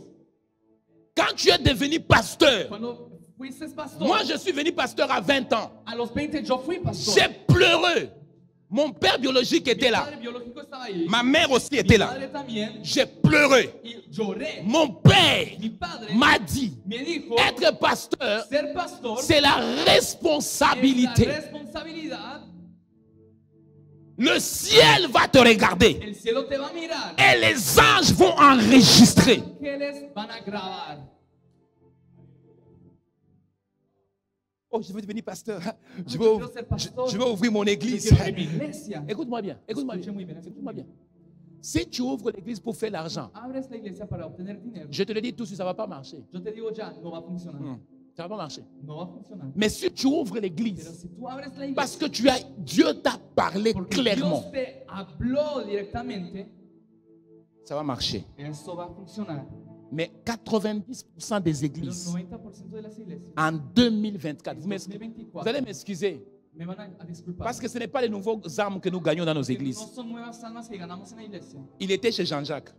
Quand tu es devenu pasteur, Cuando fuiste pastor, moi je suis venu pasteur à 20 ans. a los 20 yo fui pastor. J'ai pleuré. Mon père biologique était Mi là. padre biológico estaba ahí. Ma mère aussi Mi était là. padre también. J'ai pleuré. Y lloré. Mon père Mi padre m'a dit, me dijo, être pasteur, ser pastor c'est la es la responsabilité. responsabilidad. Le ciel va te regarder El cielo te va a mirar. et les anges vont enregistrer. Ángeles van a grabar. Oh, je veux devenir pasteur. Je Yo quiero ser pastor. je veux ouvrir mon Yo église. quiero abrir mi iglesia. Écoute-moi bien, écoute-moi bien, Escuche muy bien, écoute-moi bien. Si tu ouvres l'église pour faire l'argent, Abres la iglesia para obtener dinero. je te le dis tout de suite, ça ne va pas marcher. Yo te digo ya, no va a funcionar. Ça ne va pas marcher. No va a funcionar. Mais si tu ouvres Pero l'église, si tú abres la iglesia, parce que Dieu t'a parlé porque clairement, Dios te habló directamente, ça va marcher. eso va a funcionar. Mais 90% des Pero églises 90% de las iglesias en 2024, vous 2024 allez m'excuser, me van a disculpar. parce que ce n'est pas les nouveaux âmes que nous gagnons dans nos Porque églises. no son nuevas almas que ganamos en la iglesia. Il était chez Jean-Jacques,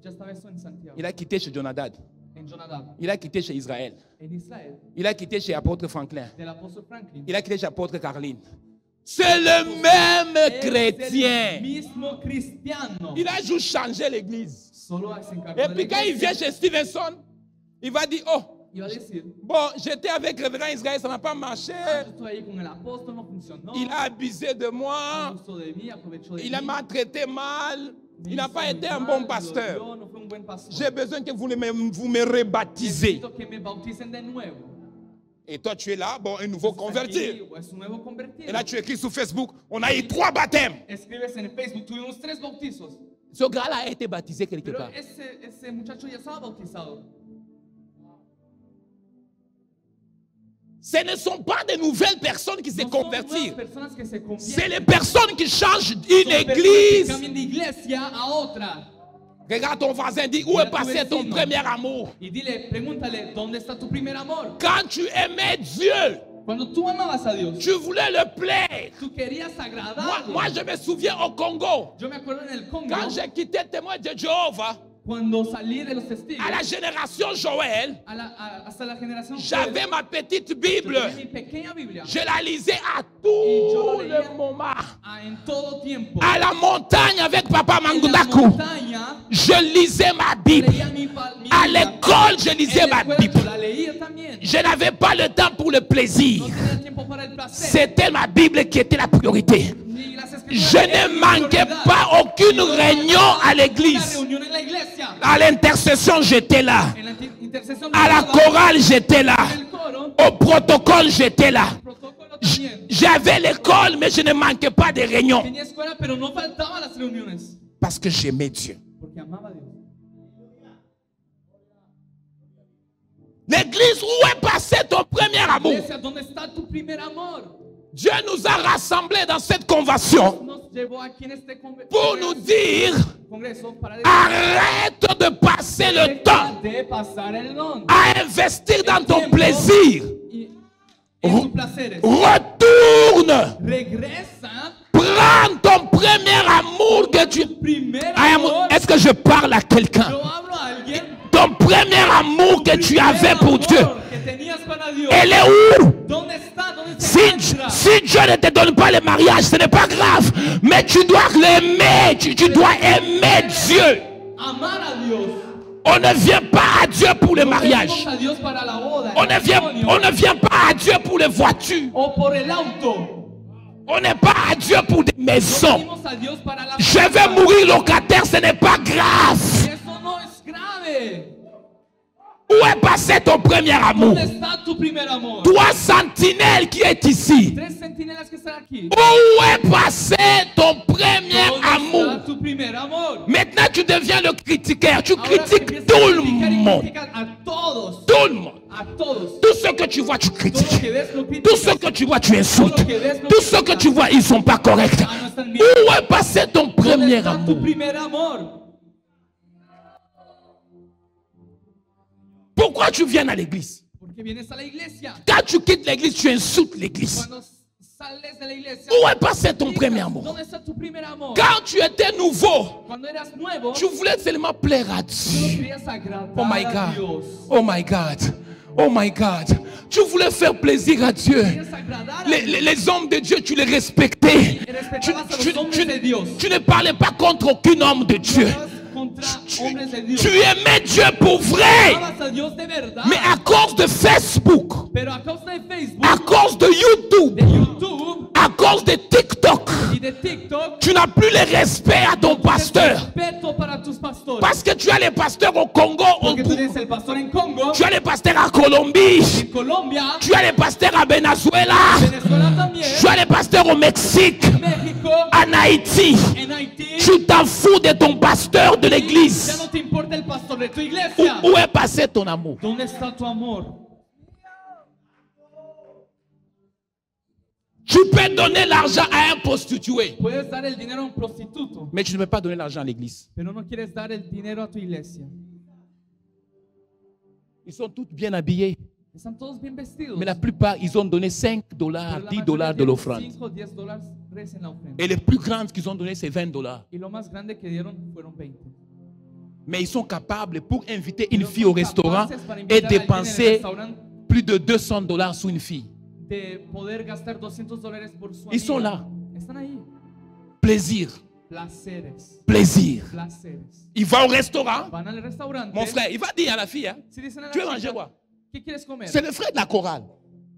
Ya estaba eso en Santiago, il a quitté chez Jonadab, en Jonadab, il a quitté chez Israël, en Israel, il a quitté chez Apôtre Franklin, del apóstol Franklin. il a quitté chez Apôtre Caroline. C'est le même Es el chrétien. mismo cristiano. Il a juste changé l'église. Solo se encargó Et de puis la quand il vient iglesia. chez Stevenson, il va dire, oh, Iba a decir, bon, j'étais avec le révérend Israël, ça n'a pas marché. yo estoy ahí con el apóstol, no funcionó. Il a abusé de moi. Abusó de mí, aprovechó de Il mí. m'a traité mal. Me Il n'a hizo pas muy été un mal, bon me pasteur. odió, no fue un buen pastor. J'ai besoin que vous me rebaptisez. Necesito que me bauticen de nuevo. Et toi, tu es là, bon, un nouveau converti. Aquí, es un nuevo convertido. Et là, tu écris sur Facebook, on a eu 3 baptêmes. Escribes en Facebook, tuvimos 3 bautizos. Ce gars-là a été baptisé quelque Pero part. ese muchacho ya estaba bautizado. Ce ne sont pas de nouvelles personnes qui se No son convertissent. nuevas personas que se C'est convierten. les personnes qui changent une Son personas que église. cambian de iglesia a otra. Regarde ton voisin, dis où est passé ton premier amour. Y dile, pregúntale, ¿dónde está tu primer amor? Quand tu aimais Dieu, Cuando tú amabas a Dios, tu voulais le plaire. tú querías agradarlo. Moi, je me souviens au Congo, Yo me acuerdo en el Congo, quand j'ai quitté témoin de Jéhovah, cuando salí de los testigos, à la génération Joël, hasta la generación j'avais ma petite yo Bible. tenía mi pequeña Biblia, Je la lisais à Y tout yo la leía le moment. en todo tiempo. À la montagne avec Papa En la Mangundaku, montaña, je lisais ma Bible. leía mi À Biblia. l'école, je lisais En la ma escuela Bible. yo la leía también. Je n'avais pas le temps pour le plaisir. No tenía tiempo para el placer. C'était ma Bible qui était la priorité. Ni las escrituras Je eran ne mi manquais prioridad. pas aucune réunion à Una l'église. reunión en la iglesia. À l'intercession, j'étais là. En la intercesión À la estaba. chorale, j'étais là. En el coro, Au protocole, j'étais là. protocolo también. J'avais l'école, mais je ne manquais pas de réunions. Tenía escuela, pero no faltaban las reuniones. Parce que j'aimais Dieu. Porque amaba a Dios. L'église, où est passé ton premier amour? Iglesia, ¿dónde está tu primer amor? Dieu nous a rassemblés dans cette convention Nos llevó aquí en este pour nous dire, congreso para arrête de passer le temps de pasar el don à investir dans ton plaisir. y en tus placeres. Retourne, Regresa prends ton premier amour que tu... primer I am- amor. Est-ce que je parle à quelqu'un? Yo hablo a alguien. Ton premier amour que tu avais pour Dieu, Que tenías para Dios. elle est où? ¿Dónde está? ¿Dónde se encuentra? Si Dieu ne te donne pas le mariage, ce n'est pas grave. Mais tu dois l'aimer. Tu dois aimer Dieu. Amar a Dios. On ne vient pas à Dieu pour le mariage. Venimos a Dios para la boda, On el matrimonio, ne vient pas à Dieu pour les voitures. o por el auto. On n'est pas à Dieu pour des maisons. Venimos a Dios para la Je vais mourir locataire, ce n'est pas grave. Y eso no sabe? Où est passé ton premier amour? ¿Dónde está tu primer amor? Toi, sentinelle qui est ici. Tres centinelas que están aquí. Où est passé ton premier ¿Dónde amour? está tu primer amor? Maintenant, tu deviens le critiqueur. Tu Ahora critiques empiezas tout a le criticar y monde. criticar a todos. Tout le monde. A todos. Tout ce que tu vois, tu Todo lo critiques. que ves lo Tout ce criticas. que tu vois, tu insultes. Todo lo que ves lo Tout ce que criticas. tu vois, ils sont pas corrects. Ah, no están bien. Où est passé ton ¿Dónde premier está amour? tu primer amor? Pourquoi tu viens à l'église? Porque vienes a la iglesia. Quand tu quittes l'église, tu insultes l'église. Cuando sales de la iglesia. Où est passé ton premier amour? ¿Dónde está tu primer amor? Quand tu étais nouveau, Cuando eras nuevo, tu voulais seulement plaire à solo Dieu. querías agradar Oh my a God. Dios. Oh my God. Oh my God. Tu voulais faire plaisir à Dieu. Querías agradar a Les hommes de Dieu, tu les respectais. Y respetabas a los hombres de Dios. Tu ne parlais pas contre aucun homme de Dieu. Contra hombres de Dios. Tu aimais Dieu pour vrai. Amabas a Dios de verdad. Mais à cause de Facebook, Pero a causa de Facebook, à cause de YouTube, de YouTube à cause de TikTok, y de TikTok, tu n'as plus le respect à ton pasteur. respeto para tus pastores. Parce que tu as les pasteurs au Congo, Porque tú eres el pastor en Congo, tu as les pasteurs à Colombie, en Colombia, tu as les pasteurs à Venezuela, Venezuela también, tu as les pasteurs au Mexique, México, en Haïti. en Haití. Tu t'en fous de ton pasteur de Ya l'église. no te importa el pastor de tu iglesia. Où est passé ton amour? ¿Dónde está tu amor? Tu peux donner l'argent à un prostitué, Puedes dar el dinero a un prostituto, mais tu ne peux pas donner l'argent à l'église. pero no quieres dar el dinero a tu iglesia. Ils sont tous bien habillés, Están todos bien vestidos. mais la plupart, ils ont donné $5, pero la $10 mayoría de dieron l'offrande. 5 o 10 dólares en la ofrenda. Et les plus grandes qu'ils ont donné, c'est $20. Y lo más grande que dieron fueron 20. Mais ils sont capables pour inviter une Pero fille son au restaurant capaces para et invitar a alguien en el dépenser restaurant plus de $200 sur une fille. de poder gastar $200 por su Ils sont amiga. là. Están ahí. Plaisir, Placeres. plaisir. Placeres. Il va au restaurant. Van al restaurante. Mon frère, il va dire à la fille, hein, Si dicen a la tu veux chica, manger quoi? ¿qué quieres comer? C'est le frère de la chorale.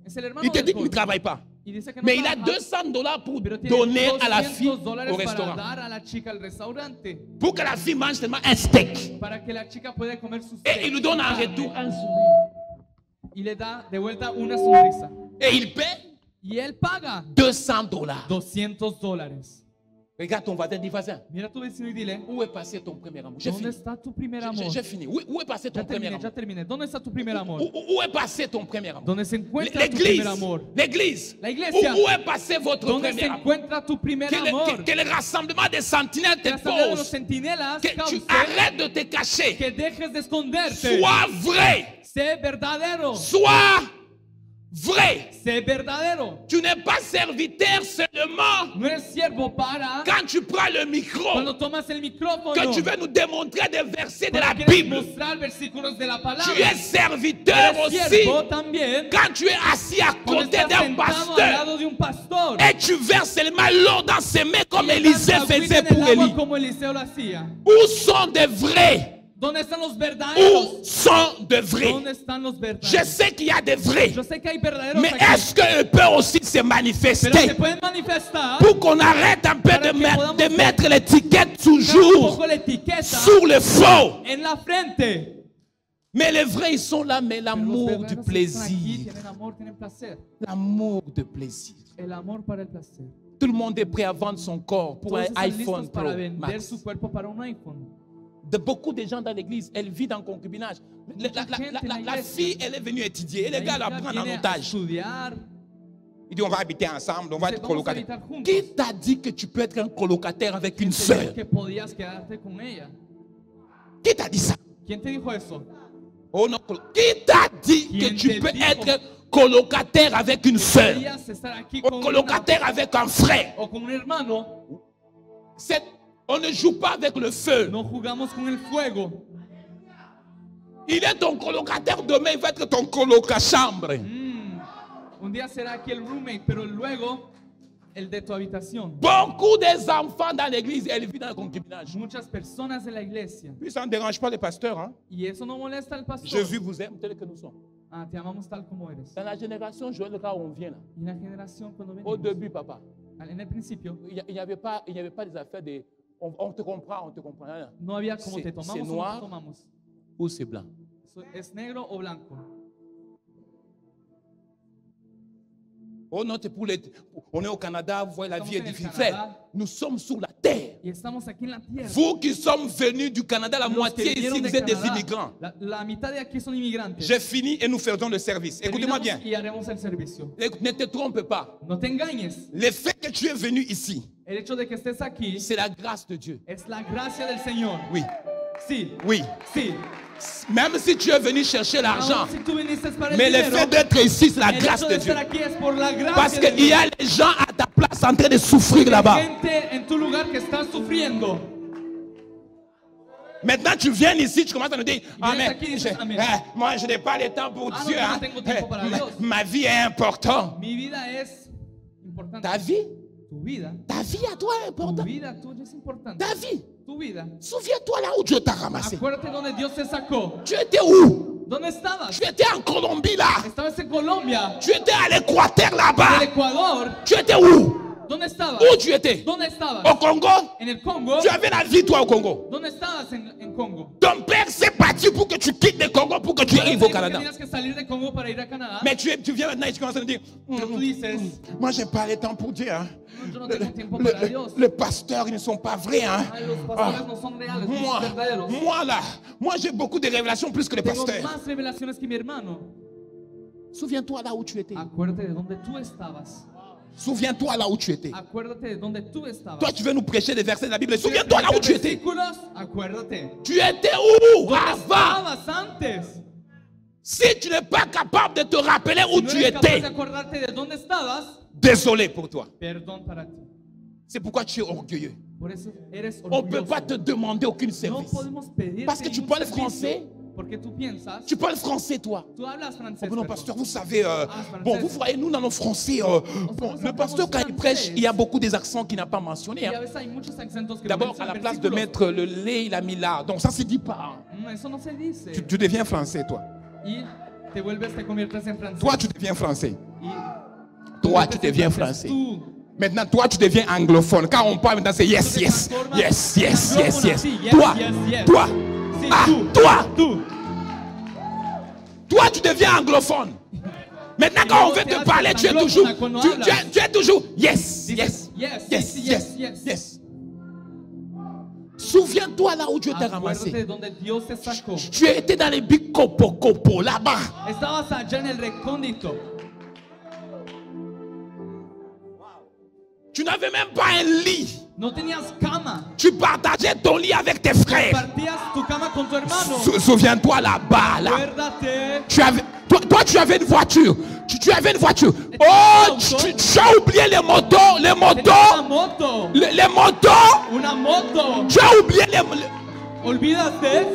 Es el hermano Il te del dit qu'il ne coro. travaille pas. Y dice que no Mais il a trabaja, $200 pour pero tiene donner à la fille $200 au para restaurant. dar a la chica al restaurante. Pour que la fille mange seulement un steak. Para que la chica pueda comer sus Et il lui donne en retour un sourire. y le da de vuelta una sonrisa. Et il paie Y él paga $200. $200. Regarde ton voisin, dis voisin, Mira a tu vecino y dile, où est passé ton premier amour? J'ai ¿dónde fini. está tu primer amor? J'ai fini. Où est passé ton Ya premier terminé, amour? ya terminé. ¿Dónde está tu primer amor? Où est passé ton premier amour? ¿Dónde se encuentra tu primer L'église. amor? L'église. La iglesia. Où est passé votre ¿Dónde se premier amour? encuentra tu primer amor? Que le rassemblement des sentinelles te Que la asamblea de los pose. centinelas Que tu cause arrêtes de te cacher. que dejes de esconderte. Sois vrai. Sé verdadero. Sois vrai. Sé verdadero. Tu n'es pas serviteur seulement No eres siervo para quand tu prends le micro, cuando tomas el micrófono. que tu veux nous démontrer des versets de la Cuando quieres Bible. mostrar versículos de la palabra. Tu es serviteur Eres aussi siervo también quand tu es assis à cuando côté estás d'un sentado al pasteur lado de un pastor. et tu verses seulement l'eau dans ses mains comme Y Élisée das agüita faisait en el pour agua Élie. como Eliseo lo hacía. Où sont des vrais? ¿Dónde están los verdaderos? Où sont des vrais? ¿Dónde están los Je verdaderos? sais qu'il y a des vrais, Yo sé que hay verdaderos mais aquí, est-ce qu'eux peuvent aussi se pero se manifester pueden manifestar pour qu'on arrête un peu Para de, que podamos de mettre l'étiquette un toujours poco la etiqueta sur le faux? en la frente. Mais les vrais, ils sont là, mais Pero los l'amour du verdaderos están aquí, plaisir. tienen amor, tienen placer. L'amour de plaisir. El amor para el placer. Tout le monde est prêt à vendre son corps pour Todos un están iPhone listos para Pro vender Max. su cuerpo para un iPhone. De beaucoup de gens dans l'église, elles vivent en concubinage. La fille, elle est venue étudier et les gars la prennent en Viene a otage. estudiar. Il dit on va habiter ensemble, on va Dice, être vamos a colocataires. habitar juntos. Qui t'a dit que tu peux être un colocataire avec une ¿Quién te dijo sœur? que podías quedarte con ella? Qui t'a dit ça? ¿Quién te dijo eso? Oh non. Qui t'a dit que ¿Quién tu te peux dijo? être colocataire avec une sœur? Podías estar aquí Ou con colocataire avec un frère? o con un hermano. On ne joue pas avec le feu. No jugamos con el fuego. Il est ton colocataire, demain il va être ton colocachambre. Un día será aquí el roommate, pero luego el de tu habitación. Beaucoup des enfants dans l'église, elles vivent dans le concubinage. Muchas personas de la iglesia. Puis ça ne dérange pas les pasteurs. Hein? Y eso no molesta al pastor. Jésus vous aime tel que nous sommes. Ah, te amamos tal como eres. Dans la génération Joël, là où on vient là, Y la generación cuando au venimos, début, papa, en el principio, il n'y avait pas des affaires de on te comprend, on te comprend. Non, non. no había como C'est te tomamos o no noir. te tomamos. ou c'est blanc? ¿Es negro o blanco? Oh non, on est au Canada, vous voyez, la vie est Estamos en el difficile. Canadá. Frère, nous sommes sur la terre. Y estamos aquí en la tierra. Vous qui sommes venus du Canada, la Los que moitié ici, vinieron vous de êtes des Canadá, immigrants. La mitad de aquí son inmigrantes. J'ai fini et nous faisons le service. Écoutez-moi bien. Terminamos y haremos el servicio. Ne te trompe pas. No te engañes. Le fait que tu es venu ici, El hecho de que estés aquí c'est la grâce de Dieu. es la gracia del Señor. Oui, Sí, oui. sí. Même si tu es venu chercher l'argent, Aún si tú viniste para el mais le dinero, fait d'être ici, c'est la el grâce hecho de de Dieu. estar aquí es por la gracia Parce de qu'il y Dios. a les gens à ta place en train de souffrir Hay là-bas. gente en tu lugar que está sufriendo. Maintenant, tu viens ici, tu commences à nous dire, ah, vienes mais aquí y dices, Amen. moi, je n'ai pas le temps pour Ah, Dieu. no, yo no hein. tengo tiempo para Dios. Ma vie est importante. Mi vida es importante. Ta vie Tu vida à toi est tu importante. vida tuya es importante. Ta vie. Tu vida. Souviens-toi là où Dieu t'a ramassé. Acuérdate donde Dios te sacó. Tu étais où? ¿Dónde estabas? Tu étais en Colombie là. Estabas en Colombia, Tu étais à l'Équateur en el là-bas. Ecuador. Tu étais où? ¿Dónde estabas? Où tu étais? ¿Dónde estabas? Au Congo? En el Congo. Tu avais la vie toi au Congo. ¿Dónde estabas en Congo? Ton père s'est battu pour que tu quittes le Congo, pour que tu arrives au Canada. Tenías que salir de Congo para ir a Canadá. Mais tu viens maintenant et tu commences à nous dire, Pero tú dices, moi j'ai pas le temps pour Dieu. Hein. yo no tengo tiempo para Dios. Les pasteurs, ils ne sont pas vrais. Hein. Ay, los pastores no son reales, no Moi, son verdaderos. moi là, moi j'ai beaucoup de révélations plus que les Tengo pasteurs. más revelaciones que mi hermano. Souviens-toi là où tu étais. Acuérdate de donde tú estabas. Souviens-toi là où tu étais. Acuérdate de donde tú estabas. Toi, tu veux nous prêcher des versets de la Bible. Souviens-toi là où tu étais. Versículos, acuérdate. Tu étais où ¿Dónde avant? estabas antes? Si tu n'es pas capable de te rappeler où Si no tu eres capaz de étais, acordarte de dónde estabas, désolé pour toi. perdón para ti. C'est pourquoi tu es orgueilleux. Por eso eres On ne peut orgulloso. pas te demander aucun No service. podemos pedirte Parce que tu ningún parles servicio, français. porque tú piensas, Tu parles français, toi. tú hablas francés. Oh, non, perdón. pasteur, vous savez, français. bon, vous voyez, nous, dans nos français, bon, le pasteur, quand il prêche, il y a beaucoup des accents qu'il n'a pas mentionnés. Y hein. a veces hay muchos acentos que no D'abord, à mencionan la place de versículos. mettre le lait, il a mis là. Donc, ça ne se dit pas. hein. Eso no se dice. Tu deviens français, toi. Y te conviertes en francés. Toi, tu deviens français. Y Toi, te tu deviens conviertes français. en Tú. Maintenant, toi, tu deviens anglophone. Quand on parle maintenant, c'est yes, Tú te yes, transformas yes, en yes, yes, anglófono, yes. sí, yes, Toi, yes, yes. toi, Sí, ah, tú, toi, tú. toi, tu deviens anglophone. Maintenant, quand on veut te parler, tu es toujours, tu es toujours yes, yes, Yes, yes, yes, yes, yes. yes. Souviens-toi là où Dieu t'a Acuérdate de ramassé. donde Dios te sacó. Tu étais dans les big copo là-bas. Estabas allá en el recóndito. Tu n'avais même pas un lit. No tenías cama. Tu partageais ton lit avec tes frères. Compartías tu cama con tu hermano. Souviens-toi là-bas, là. Acuérdate. Toi, tu avais une voiture. Tu avais une voiture. Oh, tu as oublié les motos. Les Tenías una motos. moto. Les motos. Una moto. Tu as oublié les... ¿Olvidaste?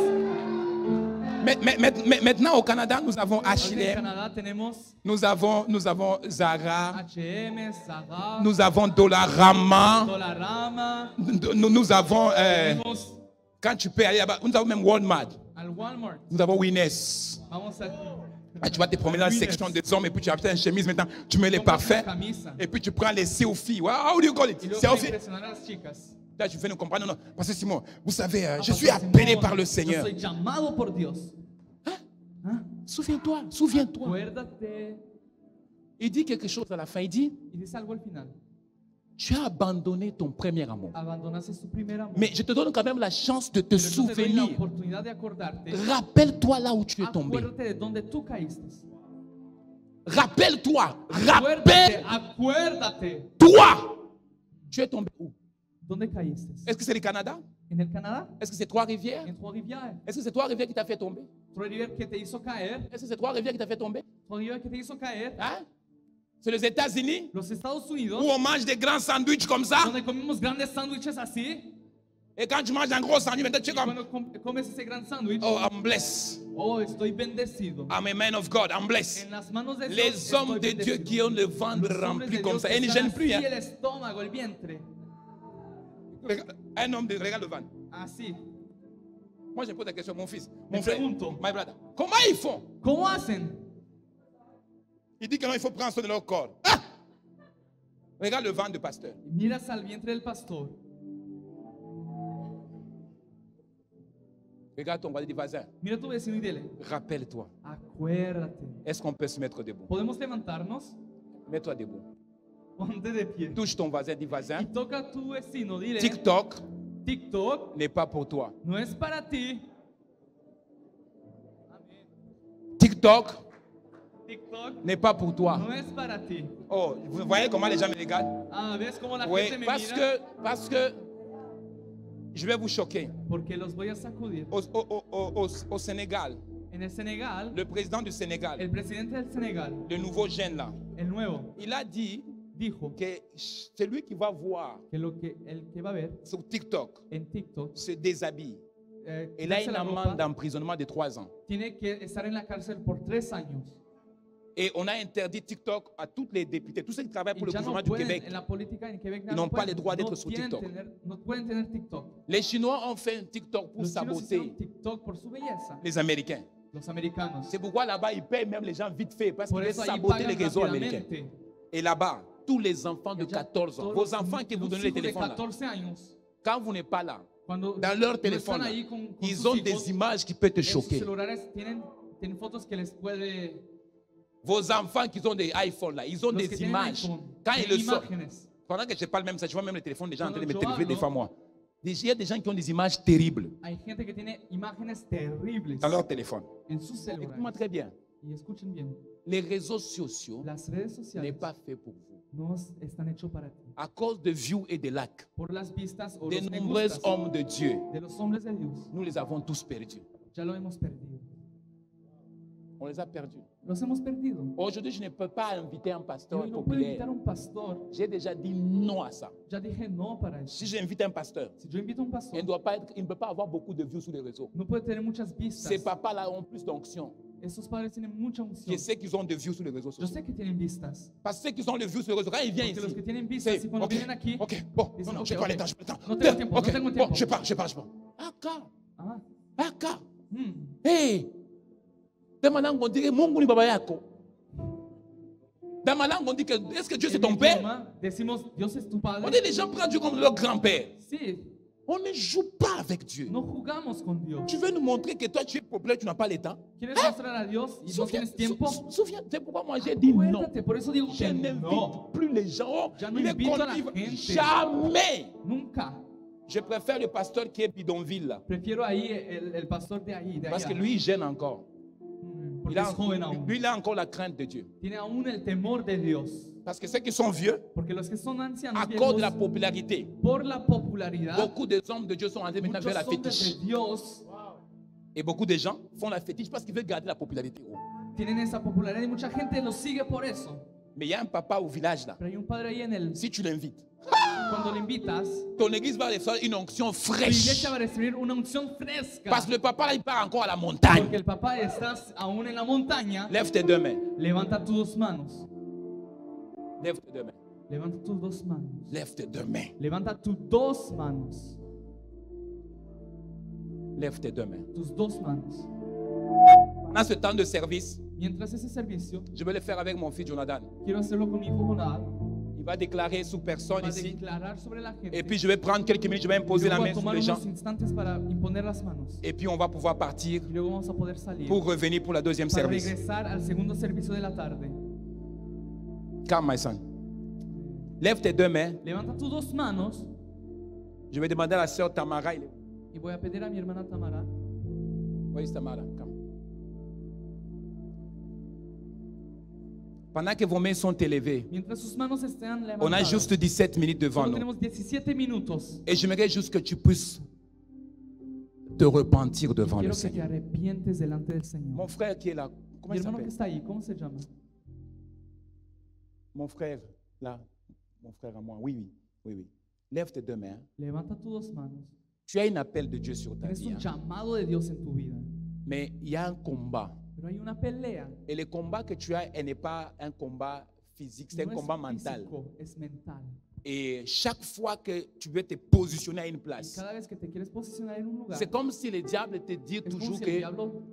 Mais maintenant, au Canada, nous avons En H&M. Canadá tenemos Nous avons Zara. H&M, Zara, Nous avons Dollarama. Dollarama. Nous avons... Tenemos quand tu peux aller là-bas, nous avons même Walmart. al Walmart. Nous avons Winners. Vamos a Ah, tu vas te promener dans la Winners. section des hommes et puis tu as peut-être une chemise maintenant. Tu mets les compras parfums. una camisa. Et puis tu prends les selfies. How do you call it? Y luego para Selfie. impresionar a las chicas. Là, tu fais nous comprendre. Non, non. Parce que Simon, vous savez, je Ah, suis Pastor appelé Simón, par le yo Seigneur. soy llamado por Dios. Souviens-toi, souviens-toi. Acuérdate. Il dit quelque chose à la fin. Il dit, Y dice algo al final. tu as abandonné ton premier amour. Abandonaste su primer amor. Mais je te donne quand même la chance de te Pero yo te doy la souvenir. oportunidad de acordarte. Rappelle-toi là où tu es tombé. Acuérdate de donde tú caíste. Rappelle-toi. Acuérdate, Rappelle-toi. acuérdate. Tu es tombé où? ¿Dónde caíste? Est-ce que c'est le Canada? ¿En el Canadá? Est-ce que c'est Trois-Rivières? ¿En Trois-Rivières? Est-ce que c'est Trois-Rivières qui t'a fait tomber? ¿Trois-Rivières que te hizo caer? Est-ce que c'est Trois-Rivières qui t'a fait tomber? ¿Trois-Rivières que te hizo caer? Hein? C'est les États-Unis Los Estados où Unidos, on mange des grands sandwichs comme ça. donde comimos grandes sándwiches así. Et quand tu manges un gros sandwich, maintenant tu es Y comme, cuando comes ese gran sándwich, oh, I'm blessed. oh, estoy bendecido. I'm a man of God. I'm blessed. En las manos de Dios Les estoy hommes de Dieu bendecido. qui ont le ventre Los hombres rempli de comme Dios ça. que Et ils ne están gênent plus. así, Hein. el estómago, el vientre. Un homme regarde le ventre. Así. Moi, je pose la question à mon fils, Me mon frère, pregunto. my brother. Comment ils font? ¿Cómo hacen? Il dit que non, il faut prendre soin de leur corps. Ah! Regarde le ventre du pasteur. Miras al vientre del pastor. Regarde ton voisin, dis voisin, Mira a tu vecino y dile, rappelle-toi. acuérdate. Est-ce qu'on peut se mettre debout? Podemos levantarnos, Mets-toi debout. ponte de pie. Touche ton voisin, dis voisin, Y toca a tu vecino, dile, TikTok TikTok n'est pas pour toi. no es para ti. TikTok TikTok n'est pas pour toi. no es para ti. Oh, vous voyez comment les gens me regardent? Ah, ¿ves cómo la Oui, gente me parce mira? que je vais vous choquer. Porque los voy a sacudir. Au Sénégal, En el Senegal, le président du Sénégal, el presidente del Senegal, le nouveau jeune là, el nuevo, il a dit dijo que celui qui va voir que el que va a ver sur TikTok en TikTok se déshabille. Il a quitarse une la amende ropa, d'emprisonnement de 3 ans. tiene que estar en la cárcel por 3 años. Et on a interdit TikTok à tous les députés, tous ceux qui travaillent Y pour le ya no gouvernement du pueden, Québec. en la política en Quebec Ils n'ont pas pueden, le droit d'être no sur tienen TikTok. no pueden tener TikTok. Les Chinois ont fait un TikTok pour Los chinos hicieron saboter TikTok por su belleza. les Américains. Los americanos. C'est pourquoi là-bas, ils payent même les gens vite fait parce Por qu'ils veulent eso ahí saboter les pagan réseaux américains. rápidamente. Et là-bas, tous les enfants de Y allá 14 ans, todos vos los- enfants qui vous los donnent les hijos de téléphones là, 14 años, quand vous n'êtes pas là, cuando dans leur no téléphone, están là, ahí con ils sus ont hijos, des images qui peuvent te en sus choquer. celulares tienen fotos que les puede. Vos enfants qui ont des iPhones là, ils ont Los que des tienen images. iPhone, Quand ils le tienen sortent, imágenes. pendant que je parle même ça, je vois même le téléphone des gens en train de me Cuando yo téléphoner des hablo, fois moi. Il y a des gens qui ont des images terribles Hay gente que tiene imágenes terribles dans leur téléphone. en sus Écoute-moi celulares. très bien. Y escuchen bien, Les réseaux sociaux las redes n'est sociales pas fait pour vous. no están hechos para ti. À cause de views et de likes, Por las vistas o de los me nombreux gustas hommes de Dieu, de los hombres de Dios, nous les avons tous perdus. ya lo hemos perdido. On les a perdus. Los hemos perdido. Aujourd'hui, je ne peux pas inviter un Y pasteur hoy no puedo populaire. invitar a un pastor. J'ai déjà dit non à ça. Ya dije no para eso. Si j'invite un pasteur, Si yo invito a un pastor, il ne peut pas avoir beaucoup de vues sur les réseaux. no puede tener muchas vistas. Ces papas-là ont plus d'onction Esos padres tienen mucha unción. que ceux qui ont des vues sur les réseaux Yo sociaux. sé que tienen vistas. Parce que ceux qui ont les vues sur les réseaux, quand ils viennent Porque los ici, que tienen vistas c'est y cuando ok, vienen aquí, ok, bon, dicen, non, ok, je n'ai pas ok. le temps, je n'ai pas le temps. No tengo tiempo, no Ok, tengo bon, tiempo. je pars. Aka, ah, aka. hmm, Hey, dans ma langue, on dirait Mungu ni baba yako. Dans ma langue, on dit que est-ce que Dieu c'est en ton mi père? idioma decimos, Dios es tu On padre. dit les gens prennent Dieu comme leur grand-père. Sí, On ne joue pas avec Dieu. no jugamos con Dios. Tu veux nous montrer que toi tu es populaire, tu n'as pas le temps? ¿Quieres mostrar a Dios y no tienes tiempo? Souviens, c'est pourquoi moi j'ai dit non. Acuérdate, por eso digo Je que n'invite no, plus les gens. Oh, Ya no il est invito a la connu. gente. Jamais. nunca. Je préfère le pasteur qui est bidonville là. Prefiero ahí el pastor de ahí, de Parce que allá. lui, il gêne encore. Porque Il a, es joven aún. lui, il a encore la crainte de Dieu. Tiene aún el temor de Dios. Parce que ceux qui sont vieux, Porque los que son ancianos, à cause de la viejos, popularité, por la popularidad, beaucoup de hommes de Dieu sont en train maintenant de muchos faire la hombres fétiche. de Dios Et beaucoup de gens font la fétiche parce qu'ils veulent garder la popularité. Oh. tienen esa popularidad y mucha gente los sigue por eso. Mais il y a un papa au village là. Pero hay un padre ahí en el, Si tu l'invites, cuando le invitas, ton église va recevoir une onction tu fraîche. iglesia va a recibir una unción fresca. Parce que le papa là, il part encore à la montagne. Porque el papá estás aún en la montaña. Lève tes deux mains. Levanta tus dos manos. Lève tes deux mains. Levanta tus dos manos. Lève tes deux mains. Levanta tus dos manos. Lève tes deux mains. Tus dos manos. Pendant ce temps de service, Mientras ese servicio, je vais le faire avec mon fils Jonathan. quiero hacerlo con mi hijo Jonad. Il va déclarer sous personne Va a ici. declarar sobre la gente. Et puis je vais prendre quelques minutes, je vais Y imposer la luego main a sur tomar les gens. unos instantes para imponer las manos. Et puis on va pouvoir partir Y luego vamos a poder salir pour revenir pour la deuxième para service. regresar al segundo servicio de la tarde. Come, my son. Lève tes deux mains. Levanta tus dos manos Je vais demander à la sœur Tamara. y voy a pedir a mi hermana Tamara. Where is Tamara? Come. Pendant que vos mains sont élevées, Mientras sus manos estén on a levantadas, juste 17 minutes devant solo nous. tenemos 17 minutos. Et j'aimerais juste que tu puisses te repentir devant le Quiero que te Seigneur. arrepientes delante del Señor. Mon frère qui est là, comment Mi il hermano que s'appelle? está ahí, ¿cómo se llama? Mon frère, là, mon frère à moi. Oui. Lève tes deux mains. Levanta tus dos manos. Tu as un appel de Dieu sur ta Tienes vie. un hein. llamado de Dios en tu vida. Mais il y a un combat. Pero hay una pelea. Et le combat que tu as, elle n'est pas un combat physique, c'est un No combat es mental. físico, es mental. Et chaque fois que tu veux te positionner à une Y place, cada vez que te quieres posicionar en un lugar, c'est comme si le diable te dit es como toujours si el que diablo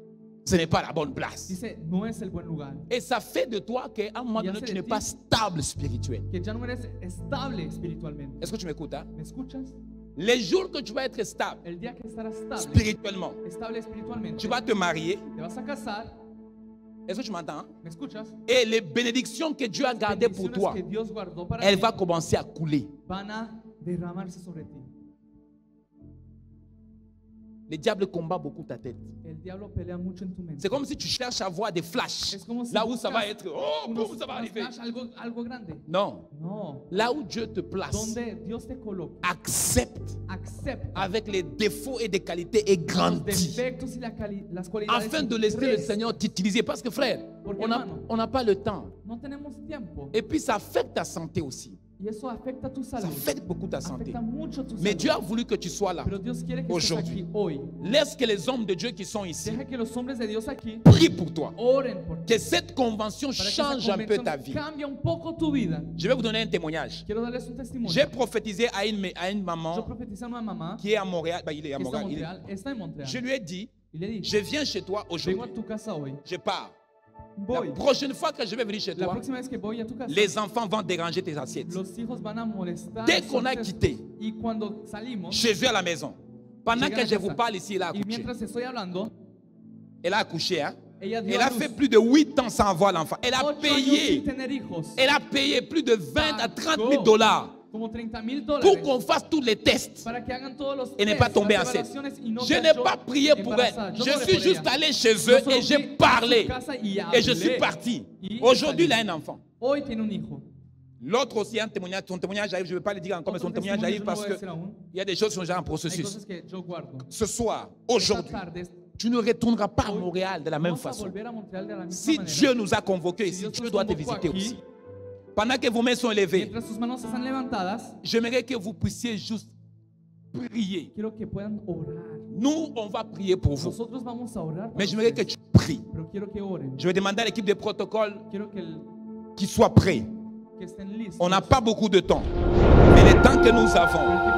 ce n'est pas la bonne place. dice, no es el buen lugar. Et ça fait de toi qu'à un moment Y donné, hace tu de n'es ti- pas stable spirituel. Que ya no eres estable espiritualmente. Est-ce que tu m'écoutes? Hein? ¿Me escuchas? Les jours que tu vas être stable el día que estarás estable, spirituellement, estable espiritualmente, tu vas te marier. te vas a casar, Est-ce que tu m'entends? Hein? ¿me escuchas? Et les bénédictions que Dieu a gardées pour Bendiciones toi, que Dios guardó para elles ti vont commencer à couler. van a derramarse sobre ti. Le diable combat beaucoup ta tête. El diablo pelea mucho en tu mente. C'est comme si tu cherches à voir des flashs. Es como si Là où ça va buscas être, oh, boum, ça va unos arriver. flash, algo grande. Non. No. Là où Dieu te place, Donde Dios te coloca, accepte acepta avec les défauts et des qualités et los grandis. defectos y las cualidades. Afin de y laisser le crece. Seigneur t'utiliser. Parce que frère, Porque, on hermano, n'a pas le temps. No tenemos tiempo. Et puis ça affecte ta santé aussi. Y eso afecta tu Ça salud. affecte beaucoup ta santé. Afecta mucho tu Mais salud. Dieu a voulu que tu sois là. Pero Dios quiere que estés Aujourd'hui. aquí hoy. Laisse que les hommes de Dieu qui sont ici Deja que los hombres de Dios aquí prient pour toi. oren por ti. Que cette convention Para que change esa un peu convención ta vie. cambie un poco tu vida. Je vais vous donner un témoignage. Quiero darles un testimonio. J'ai prophétisé à une Yo maman profetizé a una mamá qui est à Montréal. Bah, il est à que está en Montréal. Montreal. Está en Montreal. Je lui ai dit, Y le dije, je viens chez toi vengo a aujourd'hui. tu casa hoy. Je pars. Voy. La prochaine fois que je vais venir chez La toi, próxima vez que voy a tu casa, les enfants vont déranger tes assiettes. los hijos van a molestar. Dès sus qu'on a cestos. quitté, Y cuando salimos, chez eux à la maison, pendant Llegan que a je casa. vous parle ici, elle a y accouché. mientras estoy hablando, Elle a accouché, hein? ella dio Elle a a luz fait plus de 8 ans sans avoir l'enfant. Elle a 8 años sin payé. tener hijos. Elle a payé plus de 20 à 30 000 Pagó dollars como $30,000 pour qu'on fasse tous les tests. para que hagan todos los Et n'est tests, pas tombé las enceinte. evaluaciones y no Je quedar n'ai yo pas prié pour elle. embarazada. Yo Je no oré suis por juste ella. allé chez Yo eux solo et j'ai fui a su parlé. casa y Et je hablé. suis parti. Y Aujourd'hui, il salí. a un enfant. Hoy tiene un hijo. L'autre aussi a un témoignage. Son témoignage arrive. Je ne vais pas le dire encore, mais son Otro témoignage testimonio arrive yo no parce voy a decir qu'il aún. y a des choses qui sont déjà en Hay processus. cosas que yo guardo. Ce soir, Esta aujourd'hui, tarde tu ne retourneras pas à hoy Montréal de la même vamos a façon. volver a Montreal de la misma Si manera. Dieu nous a convoqués Si ici, Dios Dieu nos doit te convocó visiter aquí, aussi. Pendant que vos mains sont élevées, Mientras sus manos están levantadas, j'aimerais que vous puissiez juste prier. quiero que puedan orar. Nous, on va prier pour vous. Nosotros vamos a orar por Mais j'aimerais que ustedes, tu pries. pero quiero que oren. Je vais demander à l'équipe de protocole Quiero qu'ils soient prêts. que estén listos. On n'a pas beaucoup de temps. Mais le temps que nous avons,